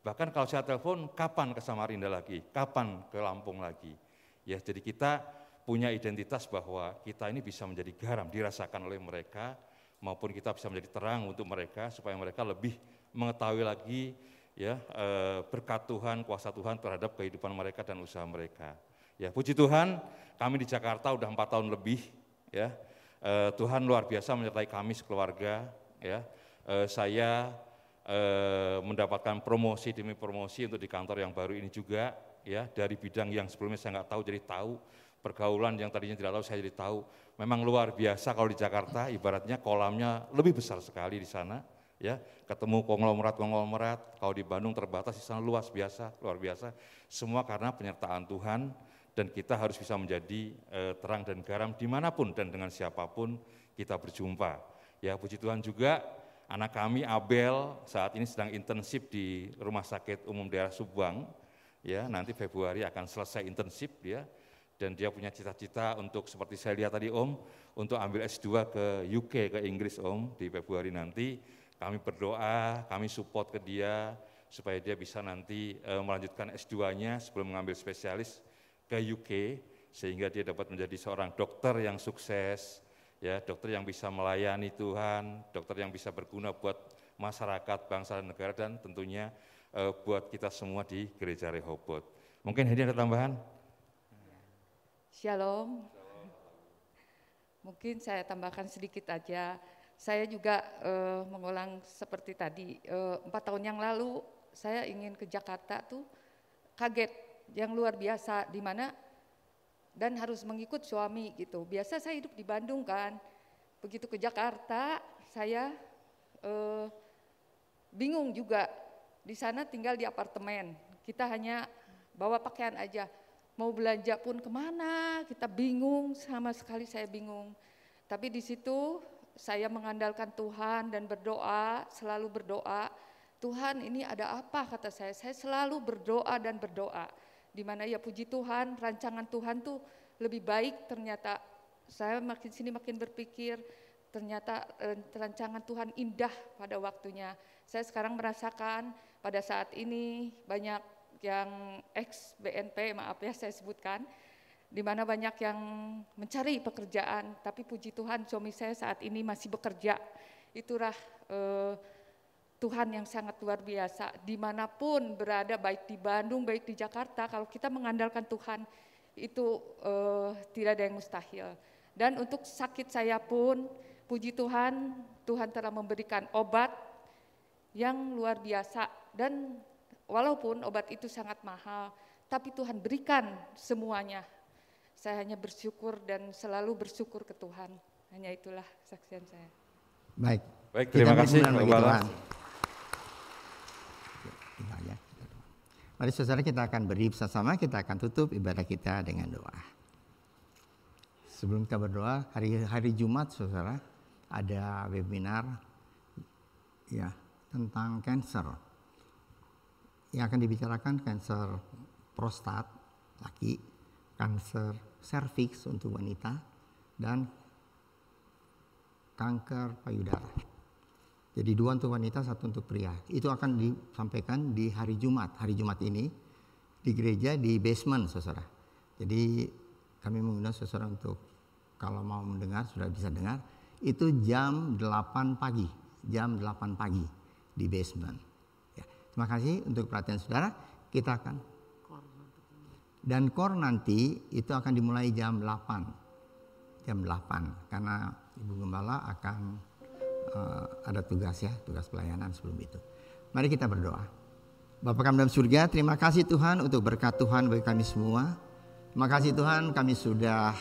Speaker 6: Bahkan kalau saya telepon, kapan ke Samarinda lagi, kapan ke Lampung lagi. Ya, jadi kita punya identitas bahwa kita ini bisa menjadi garam, dirasakan oleh mereka, maupun kita bisa menjadi terang untuk mereka, supaya mereka lebih mengetahui lagi ya berkat Tuhan, kuasa Tuhan terhadap kehidupan mereka dan usaha mereka. Ya, puji Tuhan, kami di Jakarta udah 4 tahun lebih, ya. Tuhan luar biasa menyertai kami sekeluarga, ya. Saya mendapatkan promosi demi promosi untuk di kantor yang baru ini juga, ya, dari bidang yang sebelumnya saya nggak tahu jadi tahu, pergaulan yang tadinya tidak tahu saya jadi tahu. Memang luar biasa kalau di Jakarta, ibaratnya kolamnya lebih besar sekali di sana, ya, ketemu konglomerat, kalau di Bandung terbatas, di sana luas biasa, luar biasa. Semua karena penyertaan Tuhan, dan kita harus bisa menjadi terang dan garam dimanapun dan dengan siapapun kita berjumpa. Ya, puji Tuhan juga. Anak kami Abel saat ini sedang intensif di Rumah Sakit Umum Daerah Subang, ya nanti Februari akan selesai intensif dia, dan dia punya cita-cita untuk seperti saya lihat tadi Om, untuk ambil S2 ke UK, ke Inggris Om, di Februari nanti. Kami berdoa, kami support ke dia supaya dia bisa nanti melanjutkan S2-nya sebelum mengambil spesialis ke UK, sehingga dia dapat menjadi seorang dokter yang sukses. Ya, dokter yang bisa melayani Tuhan, dokter yang bisa berguna buat masyarakat, bangsa dan negara, dan tentunya buat kita semua di Gereja Rehoboth. Mungkin ini ada tambahan?
Speaker 7: Shalom. Mungkin saya tambahkan sedikit aja. Saya juga mengulang seperti tadi. 4 tahun yang lalu saya ingin ke Jakarta tuh kaget yang luar biasa, di mana dan harus mengikut suami gitu. Biasa saya hidup di Bandung kan. Begitu ke Jakarta saya bingung juga. Di sana tinggal di apartemen. Kita hanya bawa pakaian aja. Mau belanja pun kemana, kita bingung, sama sekali saya bingung. Tapi di situ saya mengandalkan Tuhan dan berdoa, selalu berdoa. Tuhan, ini ada apa, kata saya selalu berdoa dan berdoa. Di mana ya puji Tuhan, rancangan Tuhan tuh lebih baik ternyata. Saya makin sini makin berpikir, ternyata rancangan Tuhan indah pada waktunya. Saya sekarang merasakan pada saat ini banyak yang ex-BNP, maaf ya saya sebutkan, di mana banyak yang mencari pekerjaan, tapi puji Tuhan suami saya saat ini masih bekerja. Itulah Tuhan yang sangat luar biasa, dimanapun berada, baik di Bandung, baik di Jakarta, kalau kita mengandalkan Tuhan, itu tidak ada yang mustahil. Dan untuk sakit saya pun, puji Tuhan, Tuhan telah memberikan obat yang luar biasa, dan walaupun obat itu sangat mahal, tapi Tuhan berikan semuanya. Saya hanya bersyukur dan selalu bersyukur ke Tuhan. Hanya itulah kesaksian saya.
Speaker 1: Baik.
Speaker 6: Baik, terima kasih
Speaker 1: bagi
Speaker 6: Mbak
Speaker 1: Tuhan. Mari saudara, kita akan berdiri bersama, kita akan tutup ibadah kita dengan doa. Sebelum kita berdoa, hari Jumat saudara ada webinar ya tentang kanker. Yang akan dibicarakan kanker prostat laki, kanker serviks untuk wanita, dan kanker payudara. Jadi 2 untuk wanita, 1 untuk pria. Itu akan disampaikan di hari Jumat. Hari Jumat ini di gereja di basement saudara. Jadi kami mengundang saudara untuk kalau mau mendengar sudah bisa dengar. Itu jam 8 pagi. Jam 8 pagi di basement. Terima kasih untuk perhatian saudara. Kita akan dan kor nanti itu akan dimulai jam 8. Jam 8 karena Ibu Gembala akan ada tugas pelayanan sebelum itu. Mari kita berdoa. Bapa kami dalam surga, terima kasih Tuhan untuk berkat Tuhan bagi kami semua. Terima kasih Tuhan, kami sudah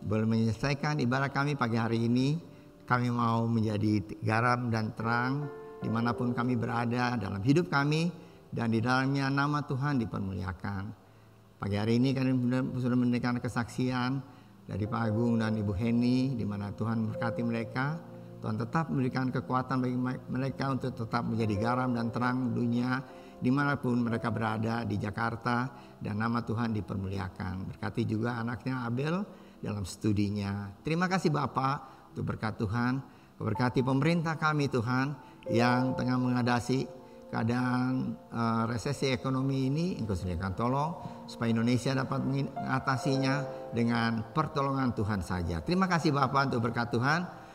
Speaker 1: menyelesaikan ibadah kami pagi hari ini. Kami mau menjadi garam dan terang dimanapun kami berada dalam hidup kami, dan di dalamnya nama Tuhan dipermuliakan. Pagi hari ini kami sudah mendengarkan kesaksian dari Pak Agung dan Ibu Heni, di mana Tuhan berkati mereka. Tuhan tetap memberikan kekuatan bagi mereka untuk tetap menjadi garam dan terang dunia dimanapun mereka berada di Jakarta, dan nama Tuhan dipermuliakan. Berkati juga anaknya Abel dalam studinya. Terima kasih Bapak untuk berkat Tuhan. Berkati pemerintah kami Tuhan yang tengah menghadapi keadaan resesi ekonomi ini. Engkau sediakan tolong supaya Indonesia dapat mengatasinya dengan pertolongan Tuhan saja. Terima kasih Bapak untuk berkat Tuhan.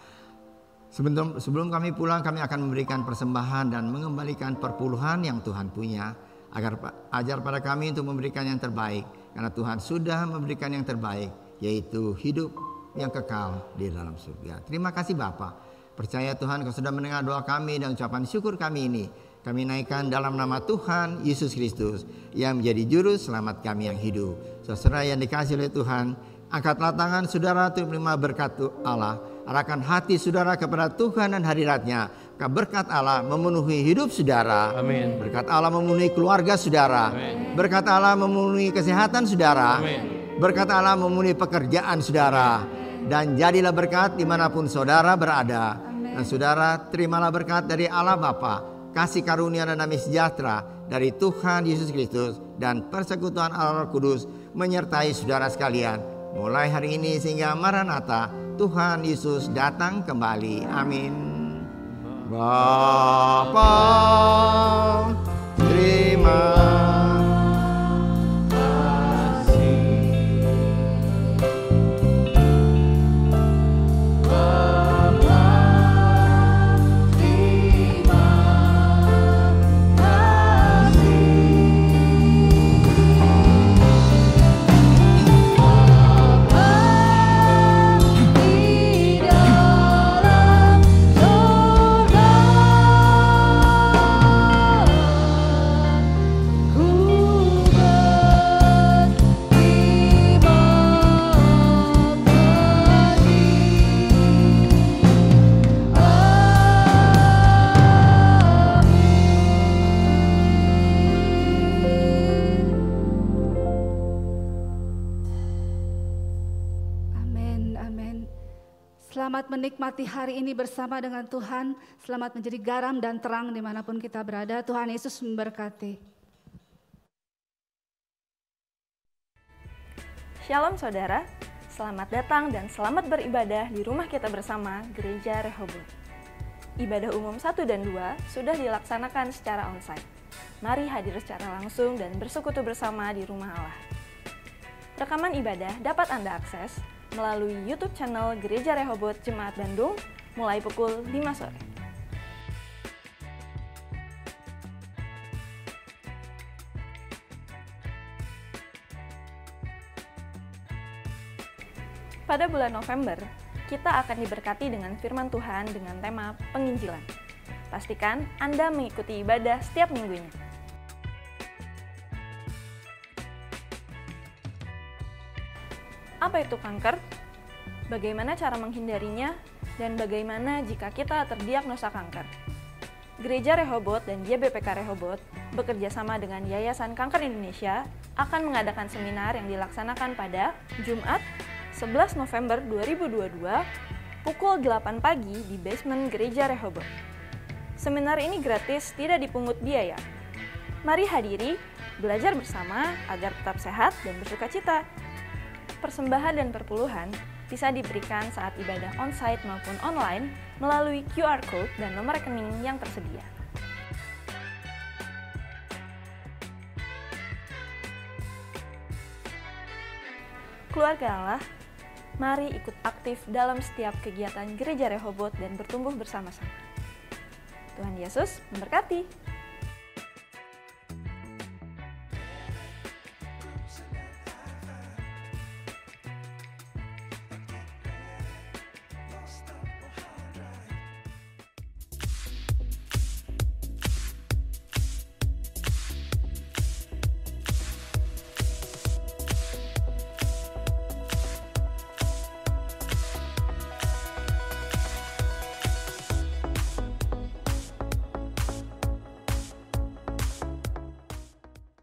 Speaker 1: Sebelum kami pulang, kami akan memberikan persembahan dan mengembalikan perpuluhan yang Tuhan punya. Ajar pada kami untuk memberikan yang terbaik, karena Tuhan sudah memberikan yang terbaik, yaitu hidup yang kekal di dalam surga. Terima kasih Bapa. Percaya Tuhan Kau sudah mendengar doa kami dan ucapan syukur kami ini. Kami naikkan dalam nama Tuhan Yesus Kristus yang menjadi juru selamat kami yang hidup. Saudara yang dikasihi oleh Tuhan, angkatlah tangan saudara untuk menerima berkat Allah. Arahkan hati saudara kepada Tuhan dan hadirat-Nya. Berkat Allah memenuhi hidup saudara.
Speaker 3: Amin.
Speaker 1: Berkat Allah memenuhi keluarga saudara.
Speaker 3: Amin.
Speaker 1: Berkat Allah memenuhi kesehatan saudara.
Speaker 3: Amin.
Speaker 1: Berkat Allah memenuhi pekerjaan saudara. Dan jadilah berkat dimanapun saudara berada. Dan saudara terimalah berkat dari Allah Bapa, kasih karunia dan damai sejahtera dari Tuhan Yesus Kristus, dan persekutuan Allah Roh Kudus menyertai saudara sekalian mulai hari ini sehingga Maranatha, Tuhan Yesus datang kembali. Amin. Bapa, terima
Speaker 2: Selamat menikmati hari ini bersama dengan Tuhan. Selamat menjadi garam dan terang dimanapun kita berada. Tuhan Yesus memberkati.
Speaker 8: Shalom saudara, selamat datang dan selamat beribadah di rumah kita bersama Gereja Rehoboth. Ibadah umum 1 dan 2 sudah dilaksanakan secara onsite. Mari hadir secara langsung dan bersekutu bersama di rumah Allah. Rekaman ibadah dapat Anda akses melalui YouTube channel Gereja Rehoboth Jemaat Bandung mulai pukul 5 sore. Pada bulan November, kita akan diberkati dengan firman Tuhan dengan tema penginjilan. Pastikan Anda mengikuti ibadah setiap minggunya. Apa itu kanker? Bagaimana cara menghindarinya? Dan bagaimana jika kita terdiagnosa kanker? Gereja Rehoboth dan YBPK Rehoboth bekerja sama dengan Yayasan Kanker Indonesia akan mengadakan seminar yang dilaksanakan pada Jumat 11 November 2022 pukul 8 pagi di basement Gereja Rehoboth. Seminar ini gratis, tidak dipungut biaya. Mari hadiri, belajar bersama agar tetap sehat dan bersukacita. Persembahan dan perpuluhan bisa diberikan saat ibadah onsite maupun online melalui QR Code dan nomor rekening yang tersedia. Keluarga Allah, mari ikut aktif dalam setiap kegiatan Gereja Rehoboth dan bertumbuh bersama-sama. Tuhan Yesus memberkati.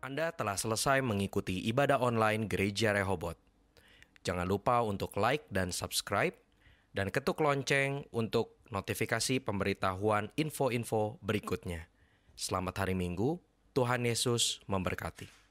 Speaker 5: Anda telah selesai mengikuti ibadah online Gereja Rehoboth. Jangan lupa untuk like dan subscribe, dan ketuk lonceng untuk notifikasi pemberitahuan info-info berikutnya. Selamat hari Minggu, Tuhan Yesus memberkati.